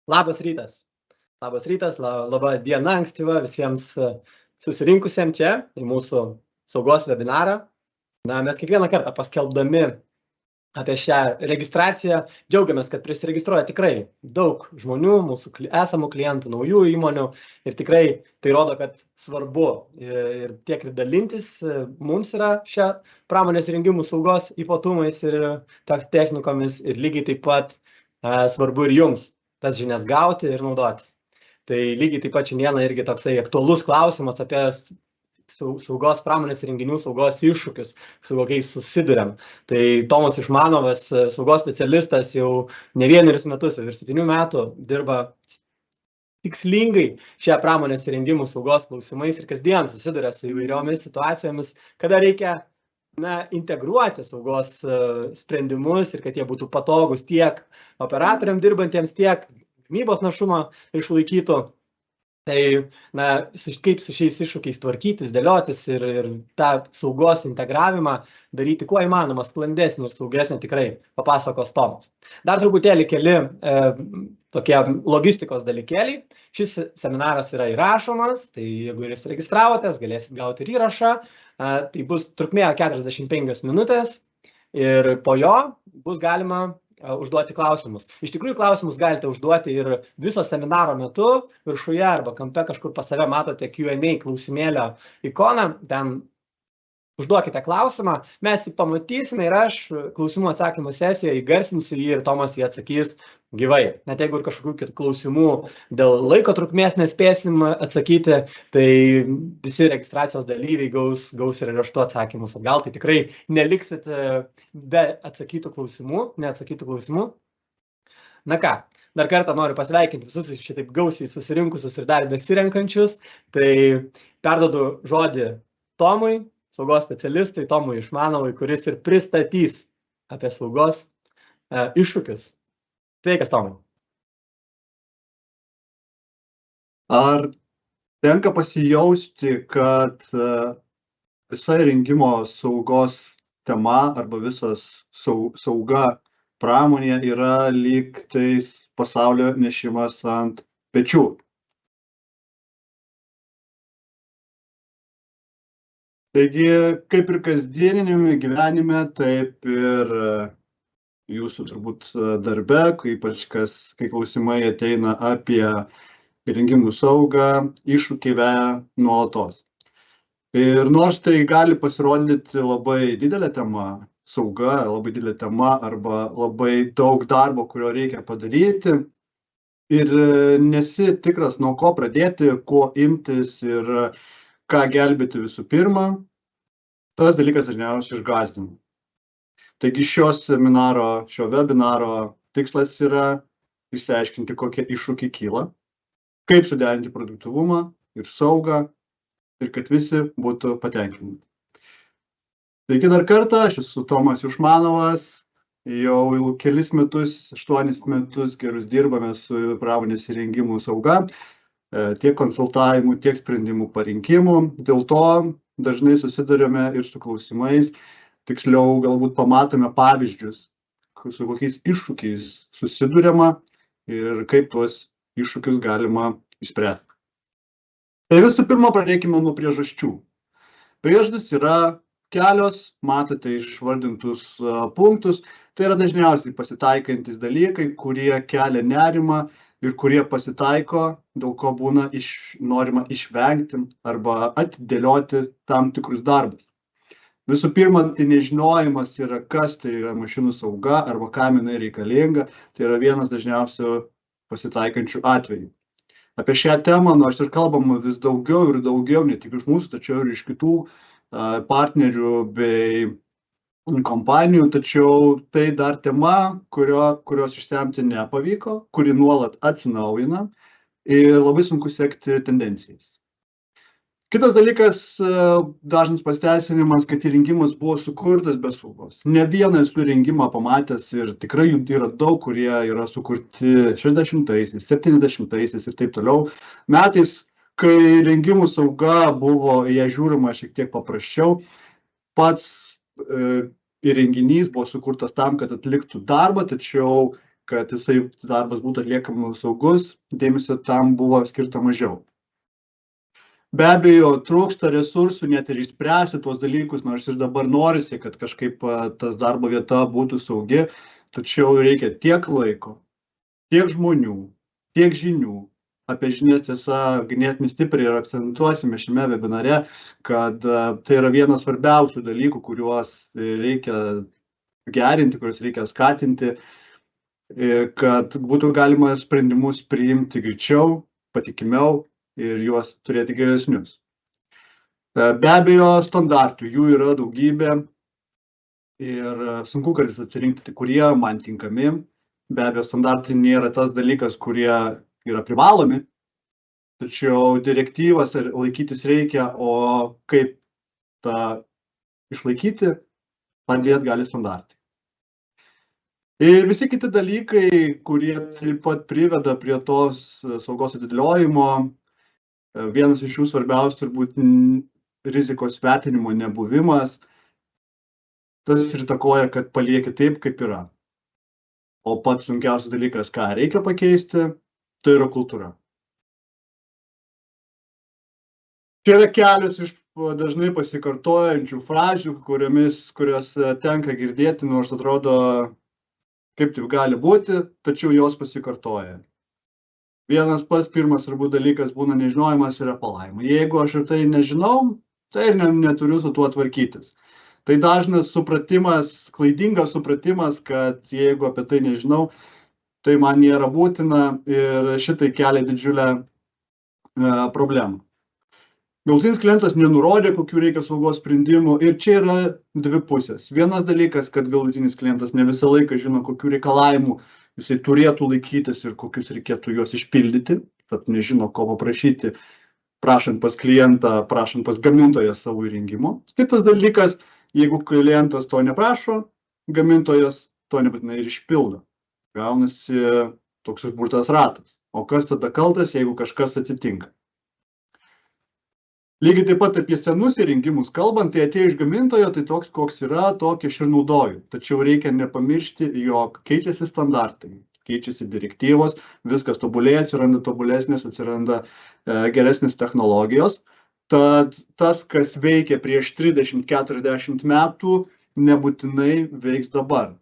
Labas rytas. Labas rytas, laba diena ankstyva visiems susirinkusiem čia į mūsų saugos webinarą. Mes kiekvieną kartą paskelbdami apie šią registraciją džiaugiamės, kad prisiregistruoja tikrai daug žmonių, mūsų esamų klientų, naujų įmonių ir tikrai tai rodo, kad svarbu ir tiek ir dalintis mums yra šią pramonės įrengimų saugos ypatumais ir technikomis ir lygiai taip pat svarbu ir jums tas žinias gauti ir naudotis. Tai lygiai taip pat šiandieną irgi toksai aktualus klausimas apie saugos pramonės įrenginių saugos iššūkius, su kokiais susiduriam. Tai Tomas Išmanovas, saugos specialistas, jau ne vienerius metus, jau ir 7 metų dirba tikslingai šią pramonės įrengimų saugos klausimais ir kasdien susiduria su įvairiomis situacijomis, kada reikia integruoti saugos sprendimus ir kad jie būtų patogus tiek operatoriam dirbantiems, tiek gamybos našumą išlaikytų. Tai, kaip su šiais iššūkiais tvarkytis, dėliotis ir tą saugos integravimą daryti kuo įmanoma sklandesnį ir saugesnį tikrai papasakos Tomas. Dar truputėlį keli tokie logistikos dalykėliai. Šis seminaras yra įrašomas, tai jeigu jūs registravotės, galėsit gauti ir įrašą. Tai bus trukmė 45 minutės ir po jo bus galima užduoti klausimus. Iš tikrųjų, klausimus galite užduoti ir viso seminaro metu, viršuje arba kampe kažkur pas save matote Q&A klausimėlio ikoną, ten užduokite klausimą, mes jį pamatysime ir aš klausimų atsakymų sesijoje įgarsinsiu jį ir Tomas jį atsakys gyvai. Net jeigu ir kažkokių kitų klausimų dėl laiko trukmės nespėsim atsakyti, tai visi registracijos dalyviai gaus ir raštu atsakymus atgal. Tai tikrai neliksit be neatsakytų klausimų. Na ką, dar kartą noriu pasveikinti visus šitaip gausiai susirinkusius ir dar besirenkančius. Tai perduodu žodį Tomui, saugos specialistui, Tomui Išmanovui, kuris ir pristatys apie saugos iššūkius. Sveikas, Tomai. Ar tenka pasijausti, kad visa įrengimo saugos tema arba visas sauga pramonėje yra lyg tais pasaulio nešimas ant pečių? Taigi, kaip ir kasdieniniame gyvenime, taip ir jūsų turbūt darbe, ypač kai klausimai ateina apie įrengimų saugą, iššūkiai veja nuolatos. Ir nors tai gali pasirodyti labai didelė tema, sauga, labai didelė tema arba labai daug darbo, kurio reikia padaryti ir nesi tikras, nuo ko pradėti, ko imtis ir ką gelbėti visų pirma, tas dalykas dažniausiai išgąsdina. Taigi šio webinaro tikslas yra išsiaiškinti, kokie iššūkiai kyla, kaip suderinti produktyvumą ir saugą ir kad visi būtų patenkinti. Taigi dar kartą, aš esu Tomas Išmanovas, jau kelis metus, 8 metus gerus dirbame su pramonės įrengimų sauga, tiek konsultavimų, tiek sprendimų parinkimų. Dėl to dažnai susiduriame ir su klausimais, tiksliau galbūt pamatome pavyzdžius, su kokiais iššūkiais susiduriama ir kaip tuos iššūkius galima išspręsti. Tai visų pirma, pradėkime nuo priežasčių. Priežastys yra kelios, matote išvardintus punktus, tai yra dažniausiai pasitaikantis dalykai, kurie kelia nerimą ir kurie pasitaiko, dėl ko būna norima išvengti arba atidėlioti tam tikrus darbus. Visų pirma, tai nežinojimas yra, kas tai yra mašinų sauga arba kam jinai reikalinga, tai yra vienas dažniausių pasitaikančių atvejų. Apie šią temą, nors ir kalbama vis daugiau ir daugiau, ne tik iš mūsų, tačiau ir iš kitų partnerių bei kompanijų, tačiau tai dar tema, kurios išsemti nepavyko, kuri nuolat atsinaujina ir labai sunku sekti tendencijas. Kitas dalykas, dažnas pasiteisinimas, kad įrengimas buvo sukurtas be saugos. Ne vieną esu įrengimą pamatęs ir tikrai jų yra daug, kurie yra sukurti 60-aisiais, 70-aisiais ir taip toliau metais, kai įrengimų sauga buvo, ją žiūrima šiek tiek paprasčiau. Pats įrenginys buvo sukurtas tam, kad atliktų darbą, tačiau kad jisai darbas būtų atliekamas saugus, dėmesio tam buvo skirta mažiau. Be abejo, trūksta resursų net ir išspręsti tuos dalykus, nors ir dabar norisi, kad kažkaip tas darbo vieta būtų saugi, tačiau reikia tiek laiko, tiek žmonių, tiek žinių. Apie žinias tiesa ganėtinai stipriai ir akcentuosime šiame webinare, kad tai yra vienas svarbiausių dalykų, kuriuos reikia gerinti, kuriuos reikia skatinti, kad būtų galima sprendimus priimti greičiau, patikimiau ir juos turėti geresnius. Be abejo, standartų jų yra daugybė ir sunku kartais atsirinkti, kurie man tinkami. Be abejo, standartai nėra tas dalykas, kurie yra privalomi, tačiau direktyvas laikytis reikia, o kaip tą išlaikyti, padėti gali standartai. Ir visi kiti dalykai, kurie taip pat priveda prie tos saugos atidėliojimo, vienas iš jų svarbiausių turbūt rizikos vertinimo nebuvimas, tas ir įtakoja, kad palieki taip, kaip yra. O pats sunkiausias dalykas, ką reikia pakeisti, tai yra kultūra. Čia yra kelios iš dažnai pasikartojančių frazių, kurios tenka girdėti, nors atrodo, kaip taip gali būti, tačiau jos pasikartoja. Vienas pats pirmas turbūt dalykas būna nežinojimas ir reikalavimai. Jeigu aš ir tai nežinau, tai ir neturiu su tuo tvarkytis. Tai dažnas supratimas, klaidingas supratimas, kad jeigu apie tai nežinau, tai man nėra būtina ir šitai kelia didžiulę problemą. Galutinis klientas nenurodė, kokių reikia saugos sprendimų ir čia yra dvi pusės. Vienas dalykas, kad galutinis klientas ne visą laiką žino, kokių reikalavimų jisai turėtų laikytis ir kokius reikėtų juos išpildyti, tad nežino, ko paprašyti, prašant pas klientą, prašant pas gamintoją savo įrengimo. Kitas dalykas, jeigu klientas to neprašo, gamintojas to nebūtinai ir išpildo. Gaunasi toks užburtas ratas. O kas tada kaltas, jeigu kažkas atsitinka? Lygiai taip pat apie senus įrengimus kalbant, tai atėjo iš gamintojo, tai toks, koks yra, tokį aš ir naudoju. Tačiau reikia nepamiršti, jog keičiasi standartai, keičiasi direktyvos, viskas tobulėja, atsiranda tobulesnės, atsiranda geresnės technologijos. Tad tas, kas veikia prieš 30-40 metų, nebūtinai veiks dabar.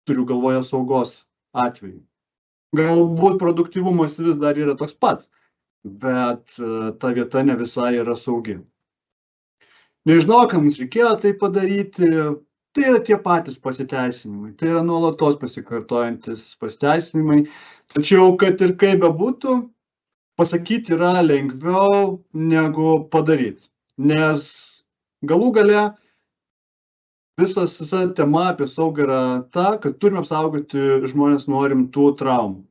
Turiu galvoje saugos atveju. Galbūt produktyvumas vis dar yra toks pats, bet ta vieta ne visai yra saugi. Nežinau, ką mums reikėjo tai padaryti, tai yra tie patys pasiteisinimai, tai yra nuolatos pasikartojantis pasiteisinimai, tačiau kad ir kaip bebūtų, pasakyti yra lengviau negu padaryti, nes galų gale visa tema apie saugą yra ta, kad turime apsaugoti žmonės nuo rimtų traumų.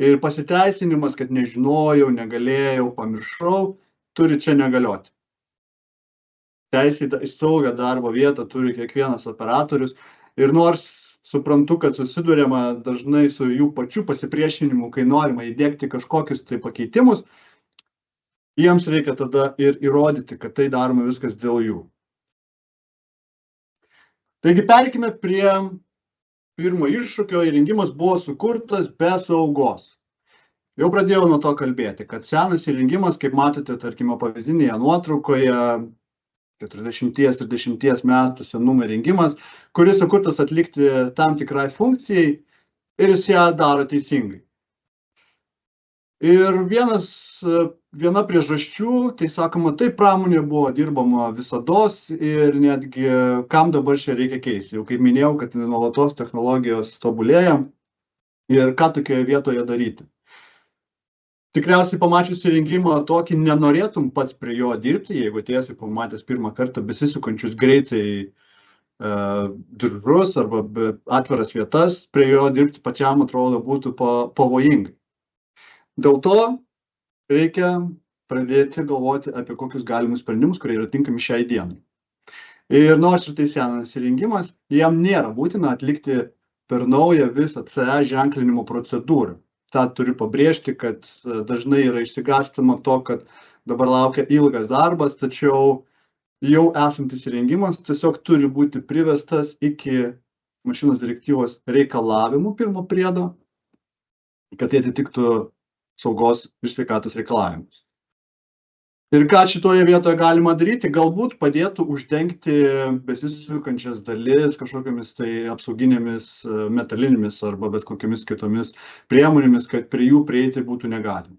Ir pasiteisinimas, kad nežinojau, negalėjau, pamiršau, turi čia negalioti. Teisė į saugą darbo vietą turi kiekvienas operatorius ir nors suprantu, kad susiduriama dažnai su jų pačių pasipriešinimu, kai norima įdiegti kažkokius tai pakeitimus, jiems reikia tada ir įrodyti, kad tai daroma viskas dėl jų. Taigi perkime prie pirmo iššūkio. Įrengimas buvo sukurtas be saugos. Jau pradėjau nuo to kalbėti, kad senas įrengimas, kaip matote, tarkime, pavyzdinėje nuotraukoje, 40 ir 10 metų senumo įrengimas, kuris sukurtas atlikti tam tikrai funkcijai ir jis ją daro teisingai. Ir viena priežasčių, tai sakoma, tai pramonė buvo dirbama visados ir netgi kam dabar čia reikia keisti. Jau kaip minėjau, kad nuolatos technologijos tobulėja ir ką tokioje vietoje daryti. Tikriausiai pamačius įrengimą tokį nenorėtum pats prie jo dirbti, jeigu tiesiai pamatęs pirmą kartą besisukančius greitai diržus arba atviras vietas, prie jo dirbti pačiam atrodo būtų pavojingai. Dėl to reikia pradėti galvoti apie kokius galimus sprendimus, kurie yra tinkami šiai dienai. Ir nors ir tai senas įrengimas, jam nėra būtina atlikti per naują visą CE ženklinimo procedūrą. Ta turiu pabrėžti, kad dažnai yra išsigąstama to, kad dabar laukia ilgas darbas, tačiau jau esantis įrengimas tiesiog turi būti privestas iki mašinos direktyvos reikalavimų pirmo priedo, kad tai atitiktų saugos ir sveikatos reikalavimus. Ir ką šitoje vietoje galima daryti, galbūt padėtų uždengti besisukančias dalis kažkokiamis tai apsauginėmis metalinėmis arba bet kokiamis kitomis priemonėmis, kad prie jų prieiti būtų negalima.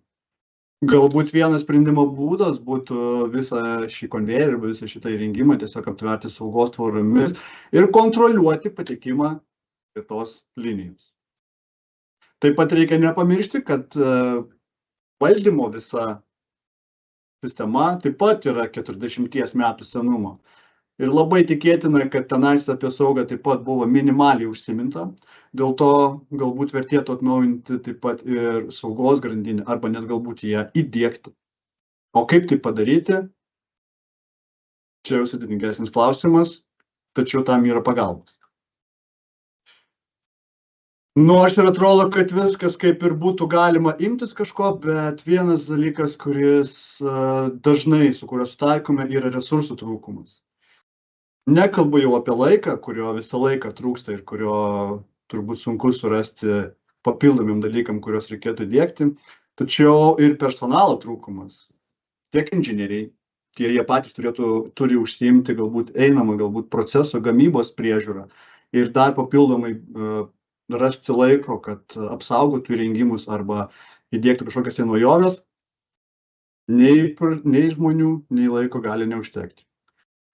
Galbūt vienas sprendimo būdas būtų visą šį konvejerį, visą šitą įrengimą tiesiog aptverti saugos tvoromis ir kontroliuoti patekimą prie tos linijos. Taip pat reikia nepamiršti, kad valdymo visa sistema taip pat yra 40 metų senumo. Ir labai tikėtina, kad tenais apie saugą taip pat buvo minimaliai užsiminta. Dėl to galbūt vertėtų atnaujinti taip pat ir saugos grandinę arba net galbūt ją įdiegti. O kaip tai padaryti? Čia jau sudėtingesnis klausimas, tačiau tam yra pagalbos. Nors ir atrodo, kad viskas kaip ir būtų galima imtis kažko, bet vienas dalykas, kuris dažnai su kuriuo sutaikome, yra resursų trūkumas. Nekalbu jau apie laiką, kurio visą laiką trūksta ir kurio turbūt sunku surasti papildomim dalykam, kuriuos reikėtų įdiegti, tačiau ir personalo trūkumas. Tiek inžinieriai, jie patys turi užsiimti galbūt einamą, galbūt proceso gamybos priežiūrą ir dar papildomai rasti laiko, kad apsaugotų įrengimus arba įdiegtų kažkokias naujoves, nei žmonių, nei laiko gali neužtekti.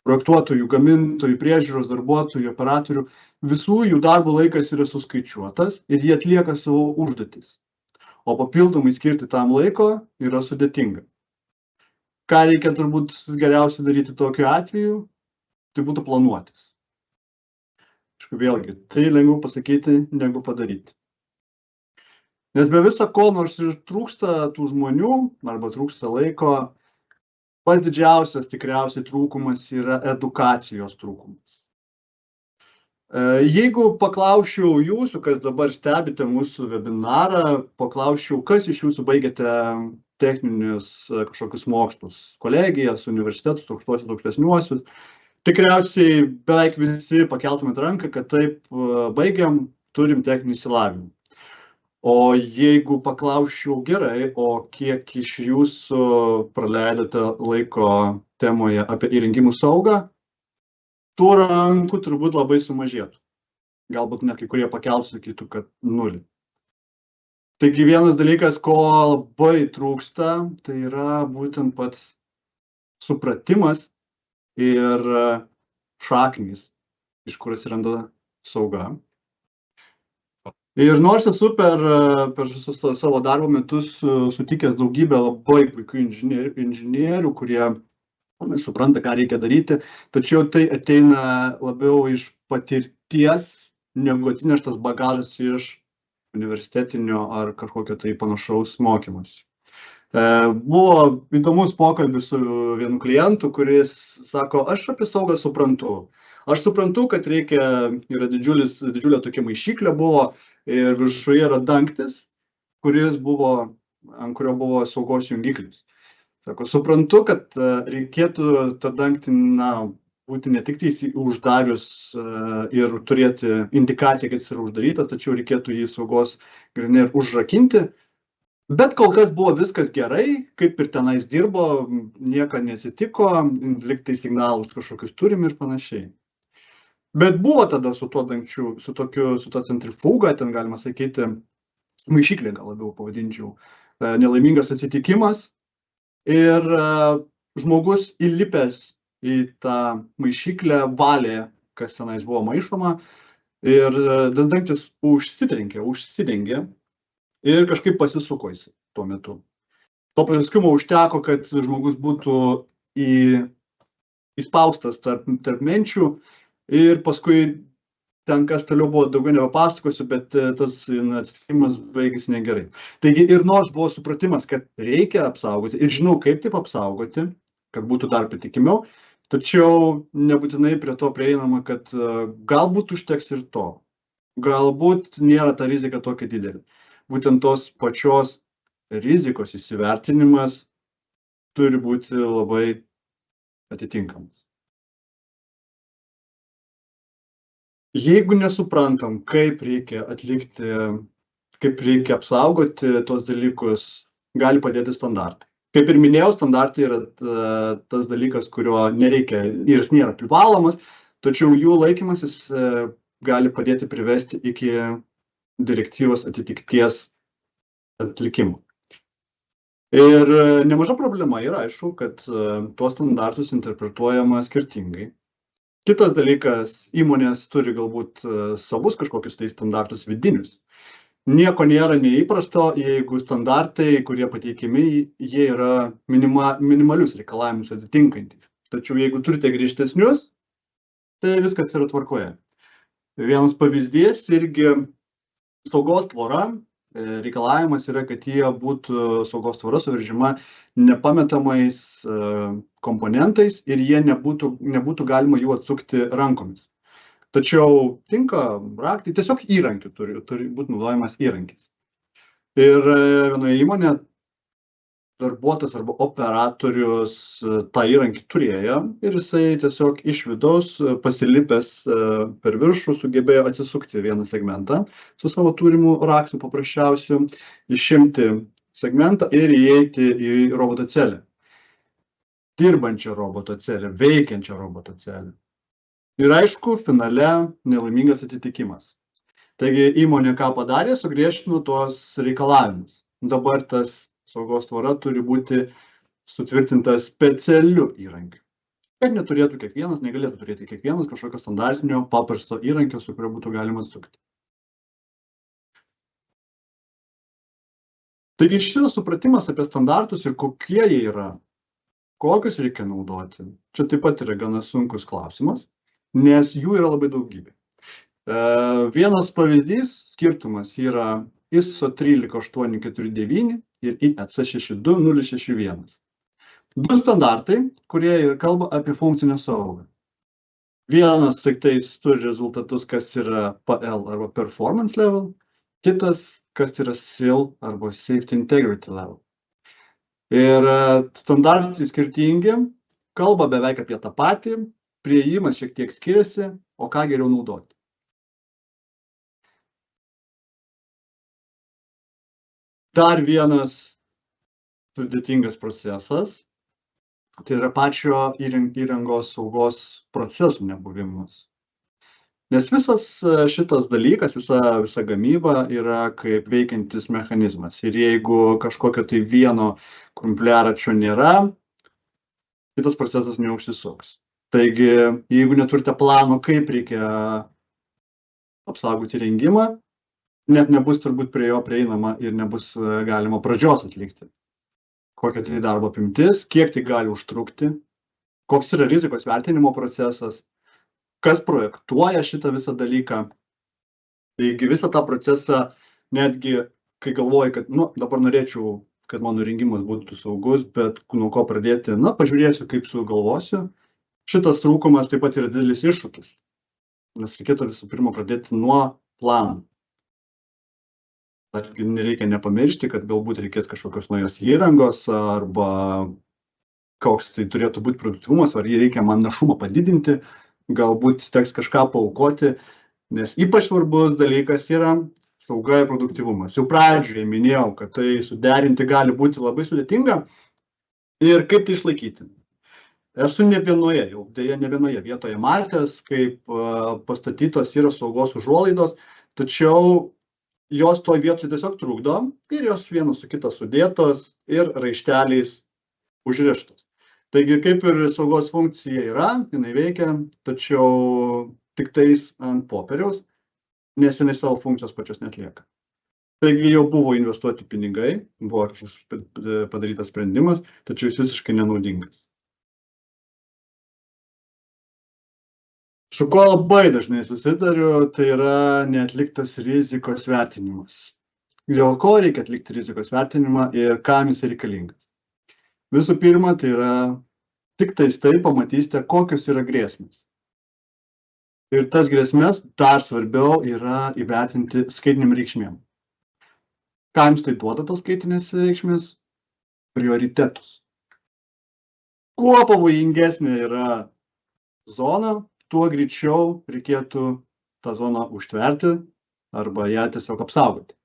Projektuotojų, gamintojų, priežiūros, darbuotojų, operatorių, visų jų darbo laikas yra suskaičiuotas ir jie atlieka savo užduotis. O papildomai skirti tam laiko yra sudėtinga. Ką reikia turbūt geriausiai daryti tokiu atveju, tai būtų planuotis. Vėlgi, tai lengviau pasakyti, negu padaryti. Nes be viso ko, nors ir trūksta tų žmonių, arba trūksta laiko, pats didžiausias tikriausiai trūkumas yra edukacijos trūkumas. Jeigu paklausčiau jūsų, kas dabar stebite mūsų webinarą, paklausčiau, kas iš jūsų baigėte techninius kažkokius mokslus, kolegijas, universitetus, aukštesniuosius, tikriausiai beveik visi pakeltumėt ranką, kad taip baigiam, turim techninį išsilavinimą. O jeigu paklausčiau gerai, o kiek iš jūsų praleidote laiko temoje apie įrengimų saugą, tų rankų turbūt labai sumažėtų. Galbūt net kai kurie pakeltų sakytų, kad 0. Taigi vienas dalykas, ko labai trūksta, tai yra būtent pats supratimas ir šaknys, iš kur atsiranda sauga. Ir nors esu per visus savo darbo metus sutikęs daugybę labai puikių inžinierių, kurie supranta, ką reikia daryti, tačiau tai ateina labiau iš patirties, negu atsineštas bagažas iš universitetinio ar kažkokio tai panašaus mokymosi. Buvo įdomus pokalbis su vienu klientu, kuris sako, aš apie saugą suprantu. Aš suprantu, kad yra didžiulė tokia maišyklė buvo ir viršuje yra dangtis, ant kurio buvo saugos jungiklis. Sako, suprantu, kad reikėtų tą dangtį būti ne tik uždarius ir turėti indikaciją, kad jis yra uždarytas, tačiau reikėtų jį saugos grindinę ir užrakinti. Bet kol kas buvo viskas gerai, kaip ir tenais dirbo, nieko neatsitiko, liktai signalus kažkokius turim ir panašiai. Bet buvo tada su tuo dangčiu, su ta centrifuga, ten galima sakyti, maišyklė gal labiau pavadinčiau, nelaimingas atsitikimas ir žmogus įlipęs į tą maišyklę valė, kas tenais buvo maišoma ir dangtis užsidengė. Ir kažkaip pasisuko jis tuo metu. To pasisukimo užteko, kad žmogus būtų įspaustas tarp menčių ir paskui ten, kas toliau buvo, daugiau nebepasakosiu, bet tas atsitikimas baigėsi negerai. Taigi ir nors buvo supratimas, kad reikia apsaugoti ir žinau, kaip taip apsaugoti, kad būtų dar patikimiau, tačiau nebūtinai prie to prieinama, kad galbūt užteks ir to. Galbūt nėra ta rizika tokia didelė. Būtent tos pačios rizikos įsivertinimas turi būti labai atitinkamas. Jeigu nesuprantam, kaip reikia atlikti, kaip reikia apsaugoti tos dalykus, gali padėti standartai. Kaip ir minėjau, standartai yra tas dalykas, kurio nereikia ir jis nėra privalomas, tačiau jų laikymasis gali padėti privesti iki direktyvos atitikties atlikimo. Ir nemaža problema yra, aišku, kad tuos standartus interpretuojama skirtingai. Kitas dalykas, įmonės turi galbūt savus kažkokius tai standartus vidinius. Nieko nėra neįprasto, jeigu standartai, kurie pateikiami, jie yra minimalius reikalavimus atitinkantys. Tačiau jeigu turite griežtesnius, tai viskas yra tvarkoje. Vienas pavyzdys irgi saugos tvora. Reikalavimas yra, kad jie būtų saugos tvora suveržima nepametamais komponentais ir jie nebūtų galima jų atsukti rankomis. Tačiau tinka raktai, tiesiog įrankių turi būti naudojamas įrankis. Ir vienoje įmonėje darbuotojas arba operatorius tą įrankį turėjo ir jisai tiesiog iš vidaus pasilipęs per viršų sugebėjo atsisukti vieną segmentą su savo turimu raktu paprasčiausiu, išimti segmentą ir įeiti į roboto celę. Dirbančią roboto celę, veikiančią roboto celę. Ir aišku, finale nelaimingas atsitikimas. Taigi įmonė ką padarė, sugriežtino tuos reikalavimus. Dabar tas saugos tvora turi būti sutvirtinta specialiu įrankiu. Kad negalėtų turėti kiekvienas kažkokio standartinio paprasto įrankio, su kuriuo būtų galima atsukti. Taigi šitas supratimas apie standartus ir kokie jie yra, kokius reikia naudoti, čia taip pat yra gana sunkus klausimas, nes jų yra labai daugybė. Vienas pavyzdys, skirtumas yra ISO 13849 ir IEC 62061. Du standartai, kurie ir kalba apie funkcinę saugą. Vienas tik tais turi rezultatus, kas yra PL arba Performance Level, kitas, kas yra SIL arba Safety Integrity Level. Ir standartai skirtingi, kalba beveik apie tą patį, priėjimas šiek tiek skiriasi, o ką geriau naudoti. Dar vienas sudėtingas procesas, tai yra pačio įrangos saugos procesų nebuvimas. Nes visas šitas dalykas, visa gamyba yra kaip veikiantis mechanizmas. Ir jeigu kažkokio tai vieno krumpliaračio nėra, kitas procesas neužsisuks. Taigi, jeigu neturite plano, kaip reikia apsaugoti įrengimą, net nebus turbūt prie jo prieinama ir nebus galima pradžios atlikti. Kokia tai darbo apimtis, kiek tai gali užtrukti, koks yra rizikos vertinimo procesas, kas projektuoja šitą visą dalyką. Taigi visą tą procesą, netgi kai galvoji, kad dabar norėčiau, kad mano įrengimas būtų saugus, bet nuo ko pradėti, pažiūrėsiu, kaip sugalvosiu. Šitas trūkumas taip pat yra didelis iššūkis, nes reikėtų visų pirma pradėti nuo planų. Nereikia nepamiršti, kad galbūt reikės kažkokios naujos įrangos arba koks tai turėtų būti produktyvumas, ar jį reikia man našumą padidinti, galbūt teks kažką paaukoti, nes ypač svarbus dalykas yra sauga ir produktyvumas. Jau pradžioje minėjau, kad tai suderinti gali būti labai sudėtinga ir kaip tai išlaikyti. Esu ne vienoje vietoje matęs, kaip pastatytos yra saugos užuolaidos, tačiau jos toj vietoj tiesiog trukdo ir jos vienas su kitas sudėtos ir raišteliais užrištos. Taigi kaip ir saugos funkcija yra, jinai veikia, tačiau tik tais ant popieriaus, nes jinai savo funkcijos pačios netlieka. Taigi jau buvo investuoti pinigai, buvo kažkoks padarytas sprendimas, tačiau jis visiškai nenaudingas. Su kuo labai dažnai susidariu, tai yra neatliktas rizikos vertinimas. Dėl ko reikia atlikti rizikos vertinimą ir kam jis reikalingas? Visų pirma, tai yra tik tais pamatysite, kokios yra grėsmės. Ir tas grėsmės dar svarbiau yra įvertinti skaitiniam reikšmėm. Kam jums tai duoda tos skaitinės reikšmės? Prioritetus. Kuo pavojingesnė yra zona, tuo greičiau reikėtų tą zoną užtverti arba ją tiesiog apsaugoti.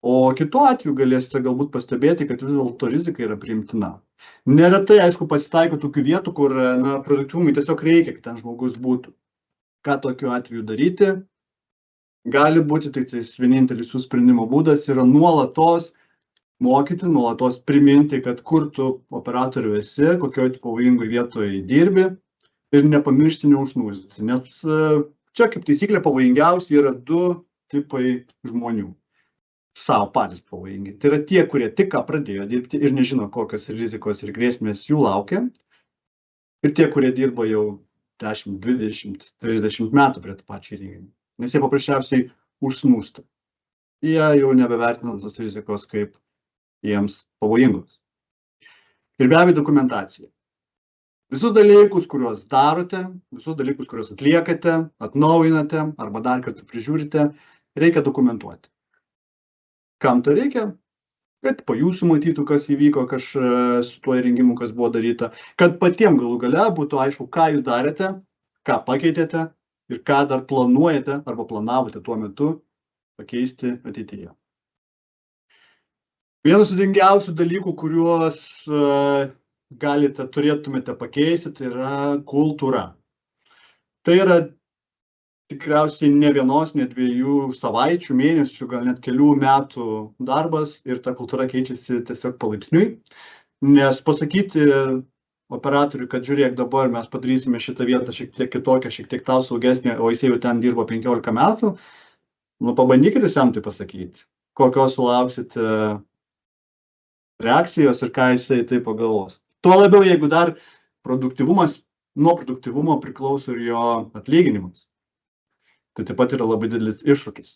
O kitu atveju galėsite galbūt pastebėti, kad vis dėlto rizika yra priimtina. Neretai, aišku, pasitaiko tokių vietų, kur produktyvumui tiesiog reikia, kad ten žmogus būtų. Ką tokiu atveju daryti? Gali būti tik vienintelis jų sprendimo būdas yra nuolatos mokyti, nuolatos priminti, kad kur tu operatorių esi, kokioje pavojingoje vietoje dirbi ir nepamiršti neužsnūsti. Nes čia kaip taisyklė pavojingiausi yra du tipai žmonių. Savo patys pavojingi. Tai yra tie, kurie tik ką pradėjo dirbti ir nežino, kokios rizikos ir grėsmės jų laukia. Ir tie, kurie dirba jau 10, 20, 30 metų prie tą pačią įrenginį. Nes jie paprasčiausiai užsnūsta. Jie jau nebevertina tos rizikos kaip jiems pavojingos. Ir be abejo dokumentacija. Visus dalykus, kuriuos darote, visus dalykus, kuriuos atliekate, atnaujinate arba dar kartą prižiūrite, reikia dokumentuoti. Kam to reikia? Kad po jūsų matytų, kas įvyko, su tuo įrengimu, kas buvo daryta, kad patiems galų gale būtų aišku, ką jūs darėte, ką pakeitėte ir ką dar planuojate arba planavote tuo metu pakeisti ateityje. Vienas sudėtingiausių dalykų, kuriuos turėtumėte pakeisti, tai yra kultūra. Tai yra tikriausiai ne vienos, ne 2 savaičių, mėnesių, gal net kelių metų darbas ir ta kultūra keičiasi tiesiog palaipsniui. Nes pasakyti operatoriui, kad žiūrėk, dabar mes padarysime šitą vietą šiek tiek kitokią, šiek tiek tau saugesnė, o jis jau ten dirbo 15 metų, pabandykite jam tai pasakyti, kokios sulauksite reakcijos ir ką jisai tai pagalvos. Tuo labiau, jeigu dar nuo produktyvumo priklauso ir jo atlyginimas. Tai taip pat yra labai didelis iššūkis.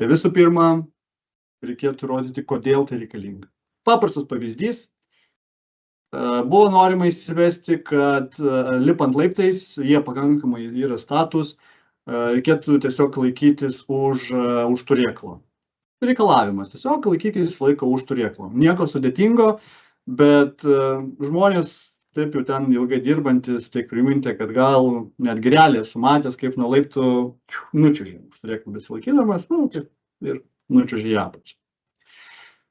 Tai visų pirma, reikėtų rodyti, kodėl tai reikalinga. Paprastas pavyzdys. Buvo norima įsivesti, kad lipant laiptais, jie pakankamai yra status, reikėtų tiesiog laikytis už turėklo. Reikalavimas, tiesiog laikykis laiką už turėklo. Nieko sudėtingo, bet žmonės taip jau ten ilgai dirbantis, tik priminti, kad gal net gerelė sumatęs, kaip nuo laiptų nučiužė. Už turėklų besilaikydamas, ir nučiužė į apačią.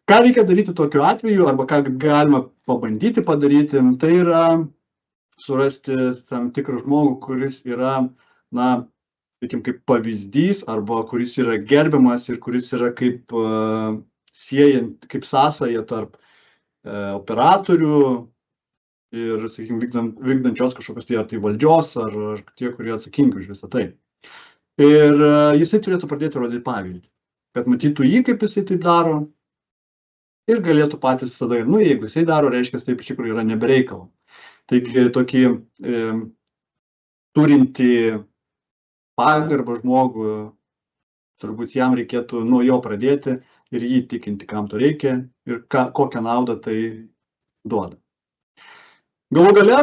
Ką reikia daryti tokiu atveju, arba ką galima pabandyti padaryti, tai yra surasti tam tikrą žmogų, kuris yra, kaip pavyzdys, arba kuris yra gerbiamas ir kuris yra kaip sąsaja tarp operatorių ir, sakykime, vykdančios kažkokios ar tai valdžios, ar tie, kurie atsakingi už visą tai. Ir jisai turėtų pradėti rodyti pavyzdį, kad matytų jį, kaip jisai taip daro, ir galėtų patys tada, jeigu jisai daro, reiškia, taip iš tikrųjų yra nebereikalo. Taigi, tokį turinti pagarbą žmogų, turbūt jam reikėtų nuo jo pradėti ir jį tikinti, kam to reikia ir kokią naudą tai duoda. Galų gale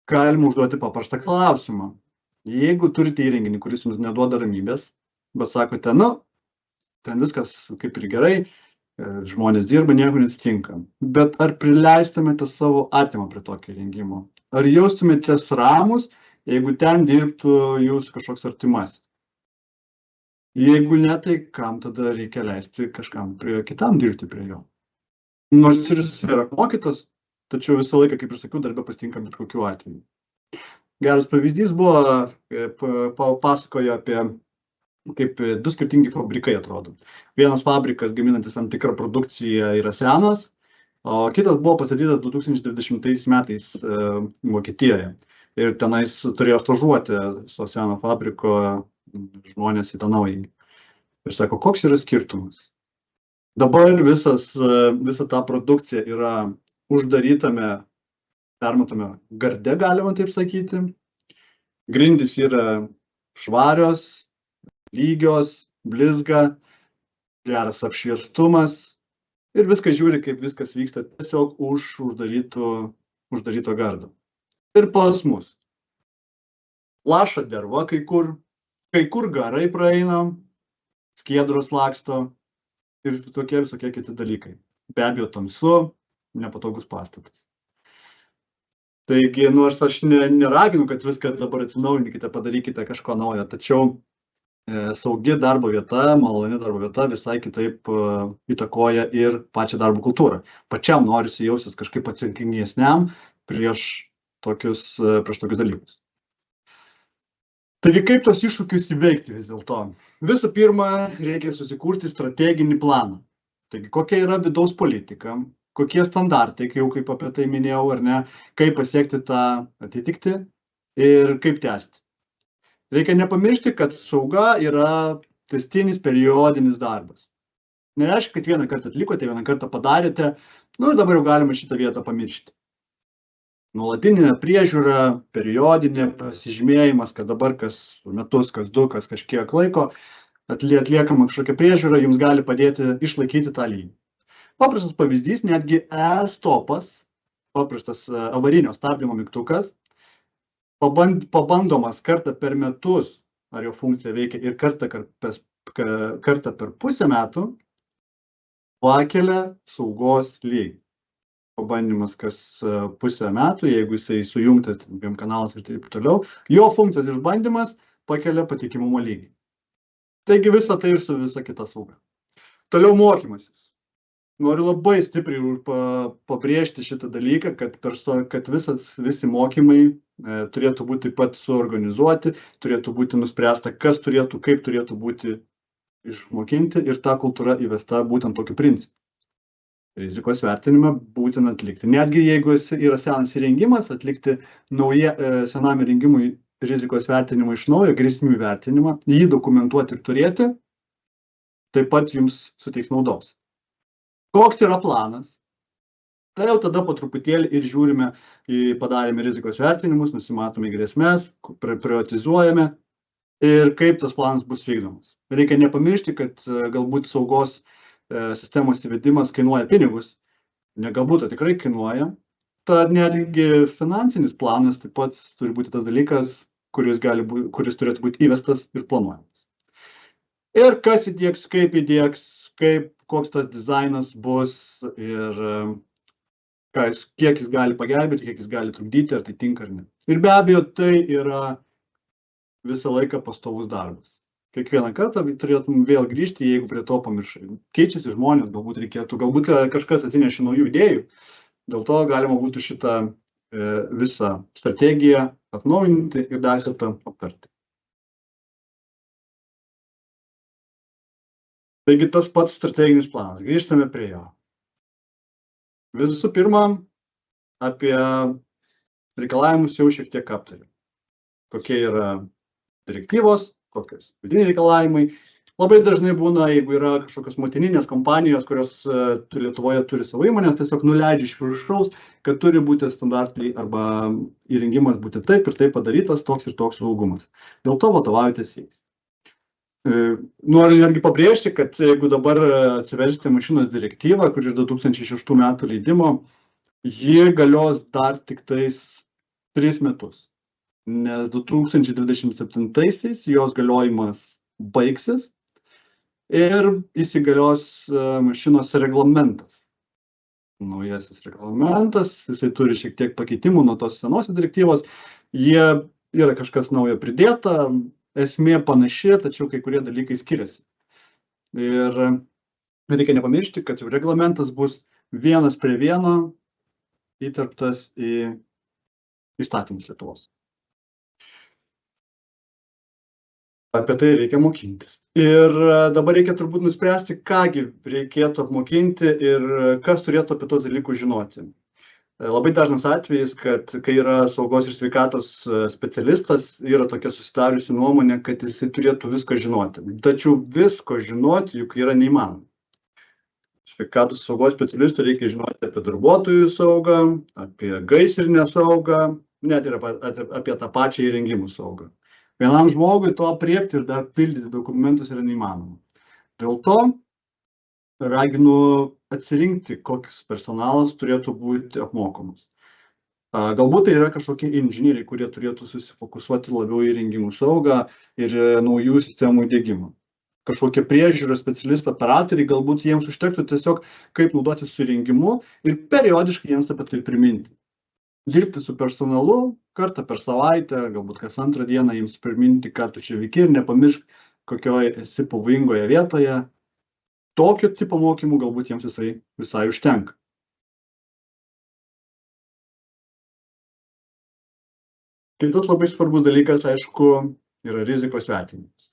galima užduoti paprastą klausimą. Jeigu turite įrenginį, kuris jums neduoda ramybės, bet sakote, ten viskas kaip ir gerai, žmonės dirba, nieko neatsitinka. Bet ar prileistumėte savo artimą prie tokio įrengimo? Ar jaustumėtės ramus, jeigu ten dirbtų jūsų kažkoks artimasis? Jeigu ne, tai kam tada reikia leisti kažkam kitam dirbti prie jo? Nors ir jis yra mokytas, tačiau visą laiką, kaip ir sakiau, darbe pasitinka bet kokiu atveju. Geras pavyzdys buvo, pasakojo apie, kaip 2 skirtingi fabrikai atrodo. Vienas fabrikas gaminantis tam tikrą produkciją yra senas, o kitas buvo pastatytas 2020 metais Vokietijoje. Ir tenais turėjo stažuoti to seno fabriko žmonės į tą naują. Ir sako, koks yra skirtumas? Dabar visa ta produkcija yra uždarytame, permatome garde, galima taip sakyti. Grindys yra švarios, lygios, blizga, geras apšviestumas ir viskas žiūri, kaip viskas vyksta tiesiog už uždaryto gardo. Ir pas mus. Laša derva kai kur garai praeina, skiedros laksto ir tokie visokie kiti dalykai. Be abejo tamsu, nepatogus pastatas. Taigi, nors aš neraginu, kad viską dabar atsinaujinkite, padarykite kažko naujo, tačiau saugi darbo vieta, maloni darbo vieta visai kitaip įtakoja ir pačią darbo kultūrą. Pačiam norisi jausis kažkaip atsakingesniam prieš tokius dalykus. Taigi, kaip tos iššūkius įveikti vis dėlto? Visų pirma, reikia susikurti strateginį planą. Taigi, kokia yra vidaus politika, kokie standartai, kaip apie tai minėjau, ar ne, kaip pasiekti tą atitikti ir kaip tęsti. Reikia nepamiršti, kad sauga yra tęstinis periodinis darbas. Nereiškia, kad vieną kartą atlikote, vieną kartą padarėte, ir dabar jau galima šitą vietą pamiršti. Nuolatinė priežiūra, periodinė pasižymėjimas, kad dabar kas metus, kas du, kas kažkiek laiko atliekama kažkokia priežiūra, jums gali padėti išlaikyti tą lygį. Paprastas pavyzdys, netgi e-stopas, paprastas avarinio stabdymo mygtukas, pabandomas kartą per metus, ar jo funkcija veikia, ir kartą per pusę metų, pakelia saugos lygį. Pabandymas kas pusę metų, jeigu jisai sujungtas dviem kanalais ir taip toliau, jo funkcijos išbandymas pakelia patikimumo lygį. Taigi visą tai ir su visa kita sauga. Toliau mokymasis. Noriu labai stipriai pabrėžti šitą dalyką, kad visi mokymai turėtų būti taip pat suorganizuoti, turėtų būti nuspręsta, kas turėtų, kaip turėtų būti išmokinti ir ta kultūra įvesta būtent tokiu principu. Rizikos vertinimą būtina atlikti. Netgi jeigu yra senas įrengimas, atlikti senam įrengimui rizikos vertinimą iš naujo, grėsmių vertinimą, jį dokumentuoti ir turėti, taip pat jums suteiks naudos. Koks yra planas? Tai jau tada po truputėlį ir žiūrime, padarėme rizikos vertinimus, nusimatome grėsmes, prioritizuojame ir kaip tas planas bus vykdomas. Reikia nepamiršti, kad galbūt saugos sistemos įvedimas kainuoja pinigus, ne galbūt, o tikrai kainuoja. Tad netgi finansinis planas taip pat turi būti tas dalykas, kuris turėtų būti įvestas ir planuojamas. Ir kas įdiegs, koks tas dizainas bus ir kiek jis gali pagelbėti, kiek jis gali trukdyti, ar tai tinka ar ne. Ir be abejo, tai yra visą laiką pastovus darbas. Kiekvieną kartą turėtum vėl grįžti, jeigu prie to pamiršai. Keičiasi žmonės, galbūt kažkas atsinešė naujų idėjų, dėl to galima būtų šitą visą strategiją atnaujinti ir dar kartą aptarti. Taigi tas pats strateginis planas. Grįžtame prie jo. Visų pirma, apie reikalavimus jau šiek tiek aptarėm. Kokie yra direktyvos, kokios vidiniai reikalavimai. Labai dažnai būna, jeigu yra kažkokios motininės kompanijos, kurios Lietuvoje turi savo įmonės, tiesiog nuleidžia iš viršaus, kad turi būti standartai arba įrengimas būti taip ir taip padarytas, toks ir toks saugumas. Dėl to vadovaujatės jais. Noriu netgi pabrėžti, kad jeigu dabar atsiversite mašinos direktyvą, kur yra 2006 metų leidimo, ji galios dar tik tais 3 metus, nes 2027-aisiais jos galiojimas baigsis ir įsigalios mašinos reglamentas. Naujasis reglamentas, jisai turi šiek tiek pakeitimų nuo tos senosios direktyvos, jie yra kažkas naujo pridėta, esmė panaši, tačiau kai kurie dalykai skiriasi. Ir reikia nepamiršti, kad reglamentas bus 1:1 įterptas į įstatymus Lietuvos. Apie tai reikia mokintis. Ir dabar reikia turbūt nuspręsti, kągi reikėtų apmokinti ir kas turėtų apie tos dalykus žinoti. Labai dažnas atvejis, kad kai yra saugos ir sveikatos specialistas, yra tokia susidariusi nuomonė, kad jisai turėtų viską žinoti. Tačiau visko žinoti juk yra neįmanoma. Sveikatos saugos specialistų reikia žinoti apie darbuotojų saugą, apie gaisrinę saugą, net ir apie tą pačią įrengimų saugą. Vienam žmogui to aprėpti ir dar pildyti dokumentus yra neįmanoma. Dėl to raginu atsirinkti, koks personalas turėtų būti apmokomas. Galbūt tai yra kažkokie inžinieriai, kurie turėtų susifokusuoti labiau į įrengimų saugą ir naujų sistemų įdiegimą. Kažkokie priežiūros specialistai, operatoriai, galbūt jiems užtektų tiesiog kaip naudotis su įrengimu ir periodiškai jiems apie tai priminti. dirbti su personalu kartą per savaitę, galbūt kas antrą dieną jiems priminti, ką tu čia veiki ir nepamiršk, kokioje esi pavojingoje vietoje. Tokio tipo mokymų galbūt jiems visai užtenka. Kitas labai svarbus dalykas, aišku, yra rizikos vertinimas.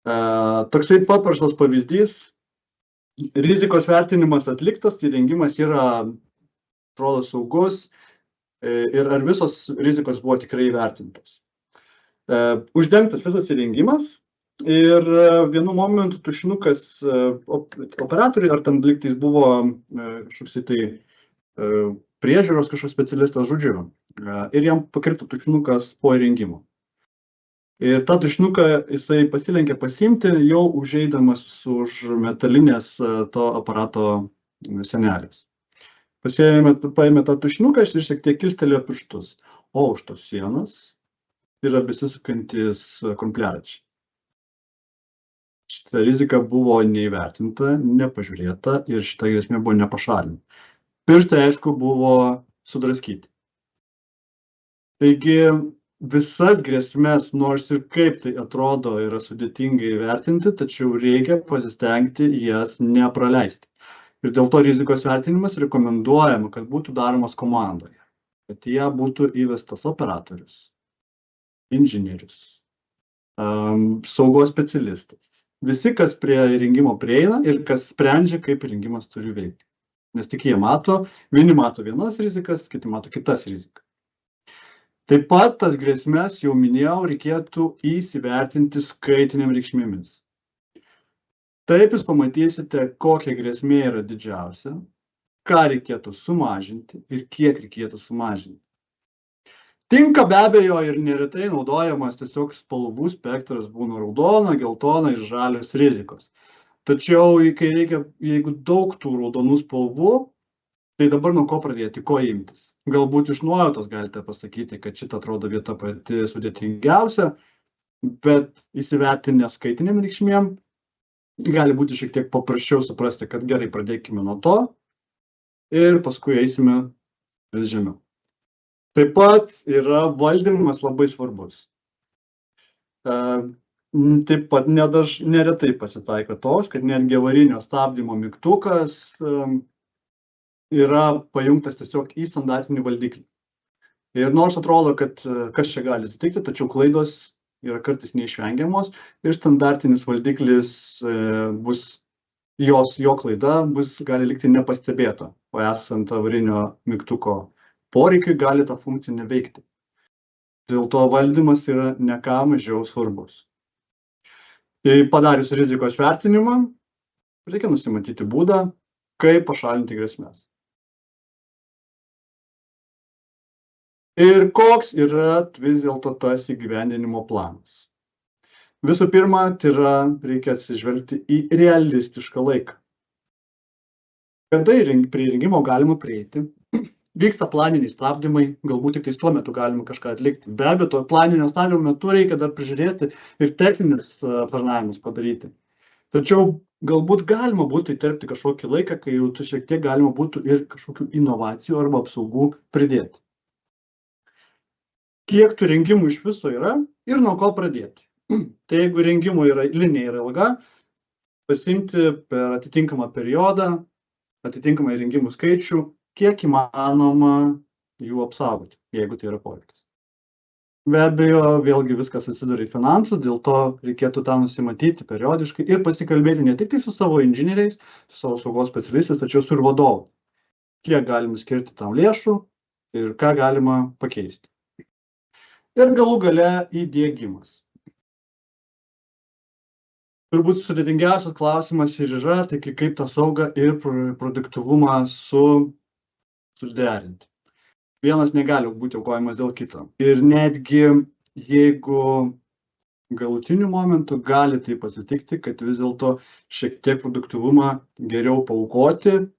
Toksai paprastas pavyzdys, rizikos vertinimas atliktas, įrengimas yra, atrodo, saugus ir ar visos rizikos buvo tikrai įvertintos. Uždengtas visas įrengimas ir vienu momentu tušinukas operatoriui, ar ten lygtais buvo kažkoks tai priežiūros kažkoks specialistas, žodžiu, ir jam pakrito tušinukas po įrengimo. Ir tą tušinuką jisai pasilenkė pasiimti, jau užeidamas už metalinės to aparato senelės. Paėmė tą tušinuką ir šiek tiek kilstelėjo pirštus, o už tos sienos yra besisukantis krumpliaračiai. Šita rizika buvo neįvertinta, nepažiūrėta ir šita grėsmė buvo nepašalinta. Pirštai, aišku, buvo sudraskyti. Taigi visas grėsmės, nors ir kaip tai atrodo, yra sudėtingai įvertinti, tačiau reikia pasistengti jas nepraleisti. Ir dėl to rizikos vertinimas rekomenduojama, kad būtų daromas komandoje, kad ją būtų įvestas operatorius, inžinierius, saugos specialistas. Visi, kas prie įrengimo prieina ir kas sprendžia, kaip įrengimas turi veikti. Nes tik jie mato, vieni mato vienas rizikas, kiti mato kitas rizikas. Taip pat tas grėsmės, jau minėjau, reikėtų įsivertinti skaitiniam reikšmėmis. Taip jūs pamatysite, kokia grėsmė yra didžiausia, ką reikėtų sumažinti ir kiek reikėtų sumažinti. Tinka be abejo ir neretai naudojamas tiesiog spalvų spektras, būna raudona, geltona ir žalios rizikos. Tačiau, jeigu daug tų raudonų spalvų, tai dabar nuo ko pradėti, ko imtis? Galbūt iš nuojautos galite pasakyti, kad šita atrodo vieta pati sudėtingiausia, bet įsivertinę skaitiniam reikšmėm gali būti šiek tiek paprasčiau suprasti, kad gerai pradėkime nuo to ir paskui eisime vis žemiau. Taip pat yra valdymas labai svarbus. Taip pat neretai pasitaiko tos, kad netgi avarinio stabdymo mygtukas yra pajungtas tiesiog į standartinį valdiklį. Ir nors atrodo, kad kas čia gali atsitikti, tačiau klaidos yra kartais neišvengiamos ir standartinis valdiklis jo klaida gali likti nepastebėta, o esant avarinio mygtuko poreikiui gali tą funkciją neveikti. Dėl to valdymas yra ne ką mažiau svarbus. Tai padarius rizikos vertinimą, reikia nusimatyti būdą, kaip pašalinti grėsmes. Ir koks yra vis dėlto tas įgyvendinimo planas? Visų pirma, tai reikia atsižvelgti į realistišką laiką. Kada prie įrengimo galima prieiti, vyksta planiniai stabdymai, galbūt tik tuo metu galima kažką atlikti. Be abejo, to planinio stabdymo metu reikia dar prižiūrėti ir techninius aptarnavimus padaryti. Tačiau galbūt galima būtų įterpti kažkokį laiką, kai jau šiek tiek galima būtų ir kažkokių inovacijų arba apsaugų pridėti. Kiek tų rengimų iš viso yra ir nuo ko pradėti. Tai jeigu rengimų linija yra ilga, pasimti per atitinkamą periodą, atitinkamą rengimų skaičių, kiek įmanoma jų apsaugoti, jeigu tai yra poreikis. Be abejo, vėlgi viskas atsiduria į finansus, dėl to reikėtų tą nusimatyti periodiškai ir pasikalbėti ne tik tai su savo inžinieriais, su savo saugos specialistais, tačiau su ir vadovu. Kiek galima skirti tam lėšų ir ką galima pakeisti. Ir galų gale įdiegimas. Turbūt sudėtingiausias klausimas ir yra, tai kaip tą saugą ir produktyvumą suderinti. Vienas negali būti aukojamas dėl kito. Ir netgi jeigu galutiniu momentu gali taip atsitikti, kad vis dėlto šiek tiek produktyvumą geriau paaukoti,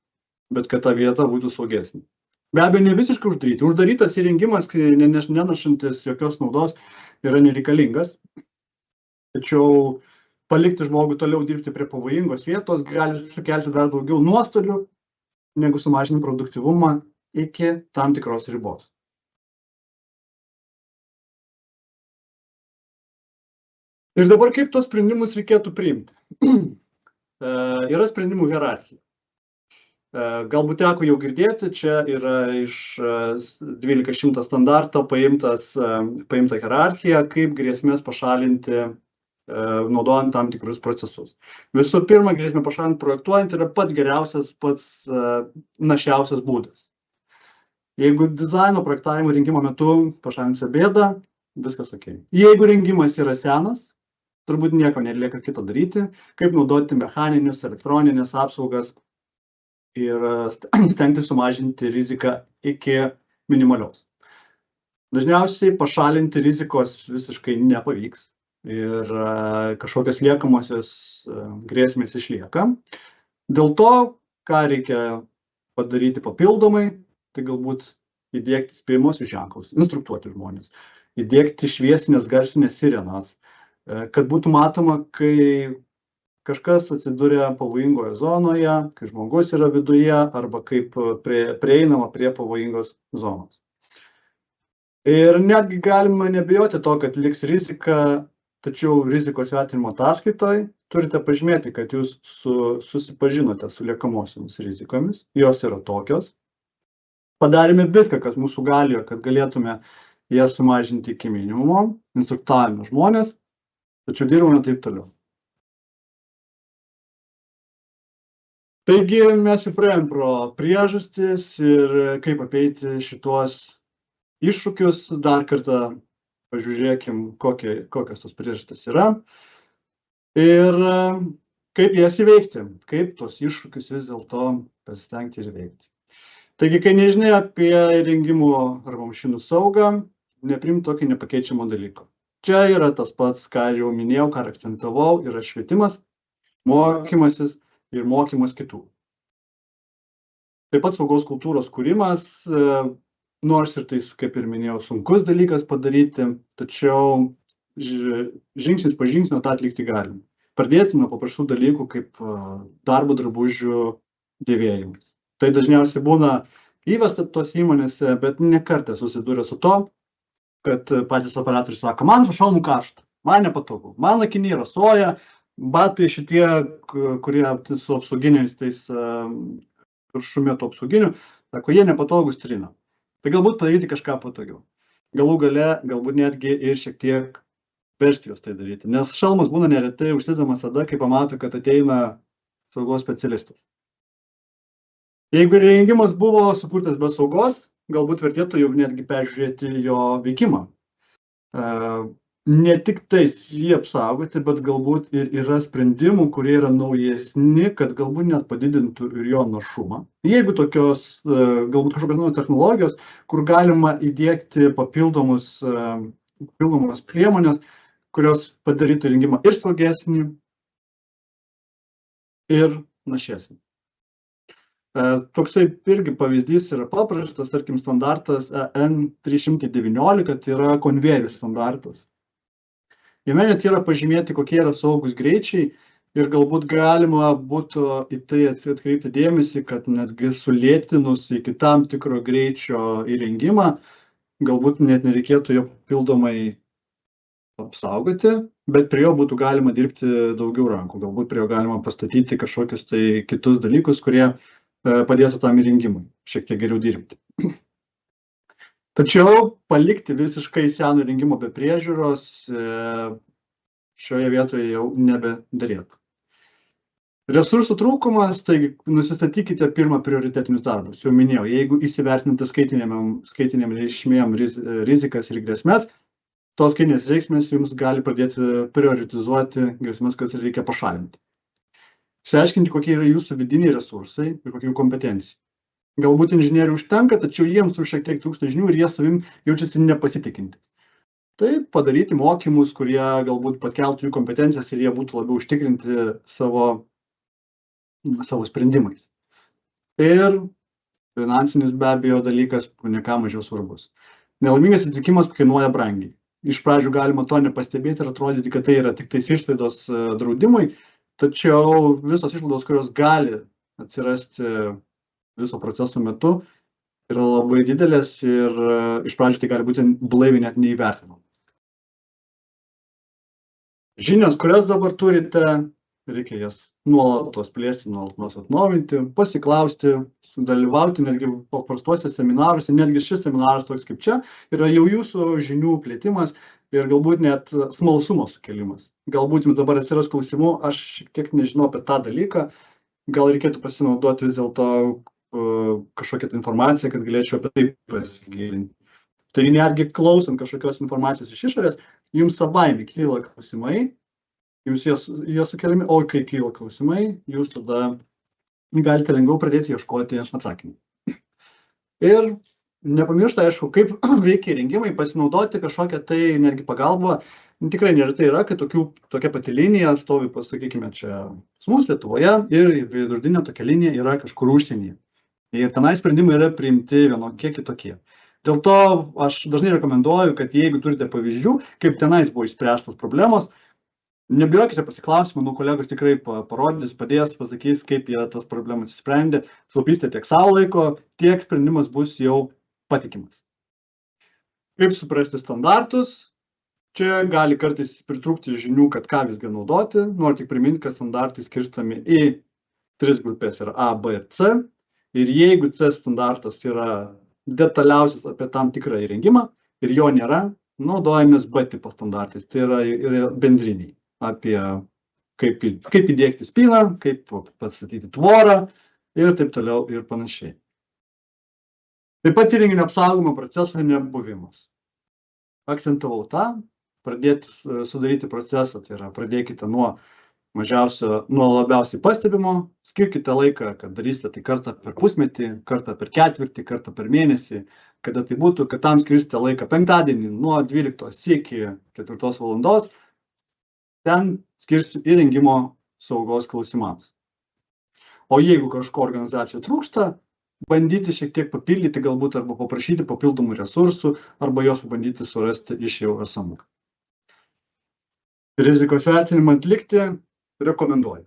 bet kad ta vieta būtų saugesnė. Be abejo, ne visiškai uždaryti. Uždarytas įrengimas, nenašantis jokios naudos, yra nereikalingas. Tačiau palikti žmogų toliau dirbti prie pavojingos vietos gali sukelti dar daugiau nuostolių, negu sumažinti produktyvumą iki tam tikros ribos. Ir dabar kaip tos sprendimus reikėtų priimti? Yra sprendimų hierarchija. Galbūt teko jau girdėti, čia yra iš 12100 standarto paimta hierarchija, kaip grėsmės pašalinti naudojant tam tikrus procesus. Visų pirma, grėsmę pašalinti projektuojant yra pats geriausias, pats našiausias būdas. Jeigu dizaino projektavimo rengimo metu pašalinsi bėdą, viskas ok. Jeigu rengimas yra senas, turbūt nieko nelieka kito daryti, kaip naudoti mechaninius, elektroninės apsaugas ir stengti sumažinti riziką iki minimalios. Dažniausiai pašalinti rizikos visiškai nepavyks ir kažkokios liekamosios grėsmės išlieka. Dėl to, ką reikia padaryti papildomai, tai galbūt įdiegti spėjimuosius ženklus, instruktuoti žmonės, įdiegti šviesinės garsinės sirenas, kad būtų matoma, kai kažkas atsiduria pavojingoje zonoje, kai žmogus yra viduje arba kaip prieinama prie pavojingos zonos. Ir netgi galima nebijoti to, kad liks rizika, tačiau rizikos vertinimo ataskaitoje turite pažymėti, kad jūs susipažinote su liekamosiomis rizikomis, jos yra tokios. Padarėme viską, kas mūsų galėjo, kad galėtume jas sumažinti iki minimumo, instruktavome žmonės, tačiau dirbame taip toliau. Taigi mes jau praėjom pro priežastis ir kaip apeiti šitos iššūkius. Dar kartą pažiūrėkim, kokios tos priežastis yra ir kaip jas įveikti, kaip tos iššūkius vis dėlto pasistengti ir įveikti. Taigi, kai nežinai apie įrengimų arba mašinų saugą, nepriimti tokį nepakeičiamą dalyką. Čia yra tas pats, ką jau minėjau, ką akcentavau, yra švietimas, mokymasis ir mokymas kitų. Taip pat saugos kultūros kūrimas, nors ir tai, kaip ir minėjau, sunkus dalykas padaryti, tačiau žingsnis po žingsnio tą atlikti galim. Pradėti nuo paprastų dalykų, kaip darbo drabužių dėvėjimas. Tai dažniausiai būna įvesta tos įmonėse, bet ne kartą susidūrė su to, kad patys operatoriai sako, man šalmų karšta, man nepatogu, man akiniai rasoja, batai šitie, kurie su apsauginiais, tais viršumėtų apsauginių, sako, jie nepatogus trina. Tai galbūt padaryti kažką patogiau. Galų gale, galbūt netgi ir šiek tiek versti juos tai daryti, nes šalmas būna neretai užsidedamas tada, kai pamato, kad ateina saugos specialistas. Jeigu įrengimas buvo sukurtas be saugos, galbūt vertėtų jau netgi peržiūrėti jo veikimą. Ne tik tais jį apsaugoti, bet galbūt ir yra sprendimų, kurie yra naujesni, kad galbūt net padidintų ir jo našumą. Jeigu tokios, galbūt kažkokios naujos technologijos, kur galima įdiegti papildomas priemonės, kurios padarytų įrengimą ir saugesnį, ir našesnį. Toksai irgi pavyzdys yra paprastas, tarkim, standartas EN319, tai yra konvejerių standartas. Jame net yra pažymėti, kokie yra saugus greičiai ir galbūt galima būtų į tai atkreipti dėmesį, kad netgi sulėtinus iki tam tikro greičio įrengimą, galbūt net nereikėtų jo papildomai apsaugoti, bet prie jo būtų galima dirbti daugiau rankų, galbūt prie jo galima pastatyti kažkokius tai kitus dalykus, kurie padėtų tam įrengimui šiek tiek geriau dirbti. Tačiau palikti visiškai seno įrengimo be priežiūros šioje vietoje jau nebedarėtų. Resursų trūkumas, tai nusistatykite pirmą prioritetinius darbus. Jau minėjau, jeigu įsivertinate skaitiniam reikšmėm rizikas ir grėsmės, tos skaitinės reikšmės jums gali pradėti prioritizuoti grėsmės, kas reikia pašalinti. Išsiaiškinti, kokie yra jūsų vidiniai resursai ir kokie jų kompetencija. Galbūt inžinierių užtenka, tačiau jiems šiek tiek trūksta žinių ir jie savim jaučiasi nepasitikinti. Tai padaryti mokymus, kurie galbūt pakeltų jų kompetencijas ir jie būtų labiau užtikrinti savo sprendimais. Ir finansinis be abejo dalykas, ne ką mažiau svarbus. Nelaimingas atsitikimas kainuoja brangiai. Iš pradžių galima to nepastebėti ir atrodyti, kad tai yra tik tais išlaidos draudimui, tačiau visos išlaidos, kurios gali atsirasti viso proceso metu, yra labai didelės ir iš pradžių tai gali būti blaiviai net neįvertinama. Žinios, kurias dabar turite, reikia jas nuolatos plėsti, nuolatos atnaujinti, pasiklausti, sudalyvauti netgi paprastuose seminaruose, netgi šis seminaras toks kaip čia yra jau jūsų žinių plėtimas ir galbūt net smalsumo sukelimas. Galbūt jums dabar atsiras klausimų, aš šiek tiek nežinau apie tą dalyką, gal reikėtų pasinaudoti vis dėlto kažkokią informaciją, kad galėčiau apie tai pasigilinti. Tai netgi klausant kažkokios informacijos iš išorės, jums savaime kyla klausimai, jūs jie sukeliami, o kai kyla klausimai, jūs tada galite lengviau pradėti ieškoti atsakymų. Ir nepamiršta, aišku, kaip veikia įrengimai, pasinaudoti kažkokią tai netgi pagalbą. Tikrai neretai yra, kad tokia pati linija stovi, pasakykime, čia pas mus Lietuvoje ir veidrodinė tokia linija yra kažkur užsienyje. Ir tenai sprendimai yra priimti vienokie kitokie. Dėl to aš dažnai rekomenduoju, kad jeigu turite pavyzdžių, kaip tenais buvo išspręstos problemos, nebijokite pasiklausimų, nu kolegos tikrai parodys, padės, pasakys, kaip jie tas problemas išsprendė, sutaupysite tiek savo laiko, tiek sprendimas bus jau patikimas. Kaip suprasti standartus? Čia gali kartais pritrūkti žinių, kad ką visgi naudoti. Noriu tik priminti, kad standartai skirstomi į 3 grupės yra A, B ir C. Ir jeigu C standartas yra detaliausias apie tam tikrą įrengimą ir jo nėra, naudojamės B tipo standartais. Tai yra bendriniai apie kaip įdiegti spyną, kaip pastatyti tvorą ir taip toliau ir panašiai. Taip pat įrenginio apsaugomo proceso nebuvimas. Akcentavau tą, pradėti sudaryti procesą, tai yra pradėkite nuo labiausiai pastebimo, skirkite laiką, kad darysite tai kartą per pusmetį, kartą per ketvirtį, kartą per mėnesį, kada tai būtų, kad tam skirsite laiką penktadienį nuo 12 iki 4 valandos, ten skirsiu įrengimo saugos klausimams. O jeigu kažko organizacijų trūksta, bandyti šiek tiek papildyti galbūt arba paprašyti papildomų resursų, arba juos bandyti surasti iš jau esamų. Rizikos vertinimą atlikti rekomenduoju.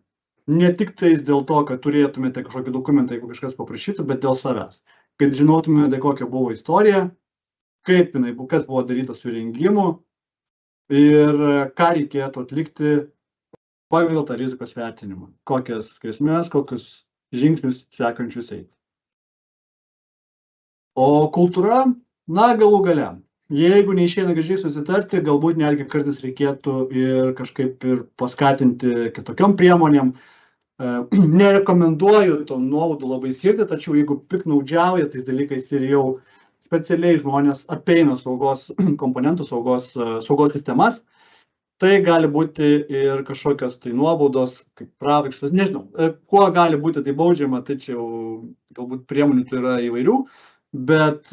Ne tik tais dėl to, kad turėtumėte kažkokį dokumentą, jeigu kažkas paprašytų, bet dėl savęs. Kad žinotumėte, kokia buvo istorija, kas buvo daryta su įrengimu ir ką reikėtų atlikti pagal tą rizikos vertinimą. Kokias grėsmės, kokius žingsnius sekančius eiti. O kultūra, galų gale. Jeigu neišeina gražiai susitarti, galbūt netgi kartais reikėtų ir kažkaip ir paskatinti kitokiom priemonėm. Nerekomenduoju to nuobaudų labai skirti, tačiau jeigu piknaudžiauja tais dalykais ir jau specialiai žmonės apeina saugos komponentų, saugos sistemas, tai gali būti ir kažkokios tai nuobaudos, kaip pravaikštos, nežinau, kuo gali būti tai baudžiama, tai čia jau galbūt priemonių tai yra įvairių, bet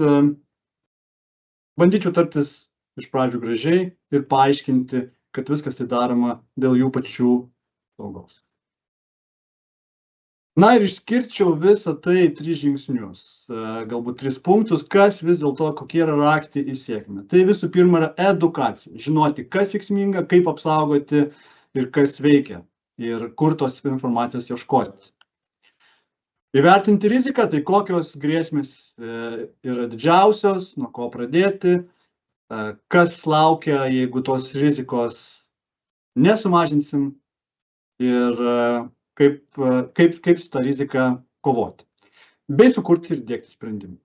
bandyčiau tartis iš pradžių gražiai ir paaiškinti, kad viskas tai daroma dėl jų pačių saugos. Ir išskirčiau visą tai 3 žingsnius, galbūt 3 punktus, kas vis dėlto kokie yra raktai į sėkmę. Tai visų pirma yra edukacija, žinoti, kas veiksminga, kaip apsaugoti ir kas veikia ir kur tos informacijos ieškoti. Įvertinti riziką, tai kokios grėsmės yra didžiausios, nuo ko pradėti, kas laukia, jeigu tos rizikos nesumažinsim ir kaip su tą riziką kovoti. Bei sukurti ir diegti sprendimą.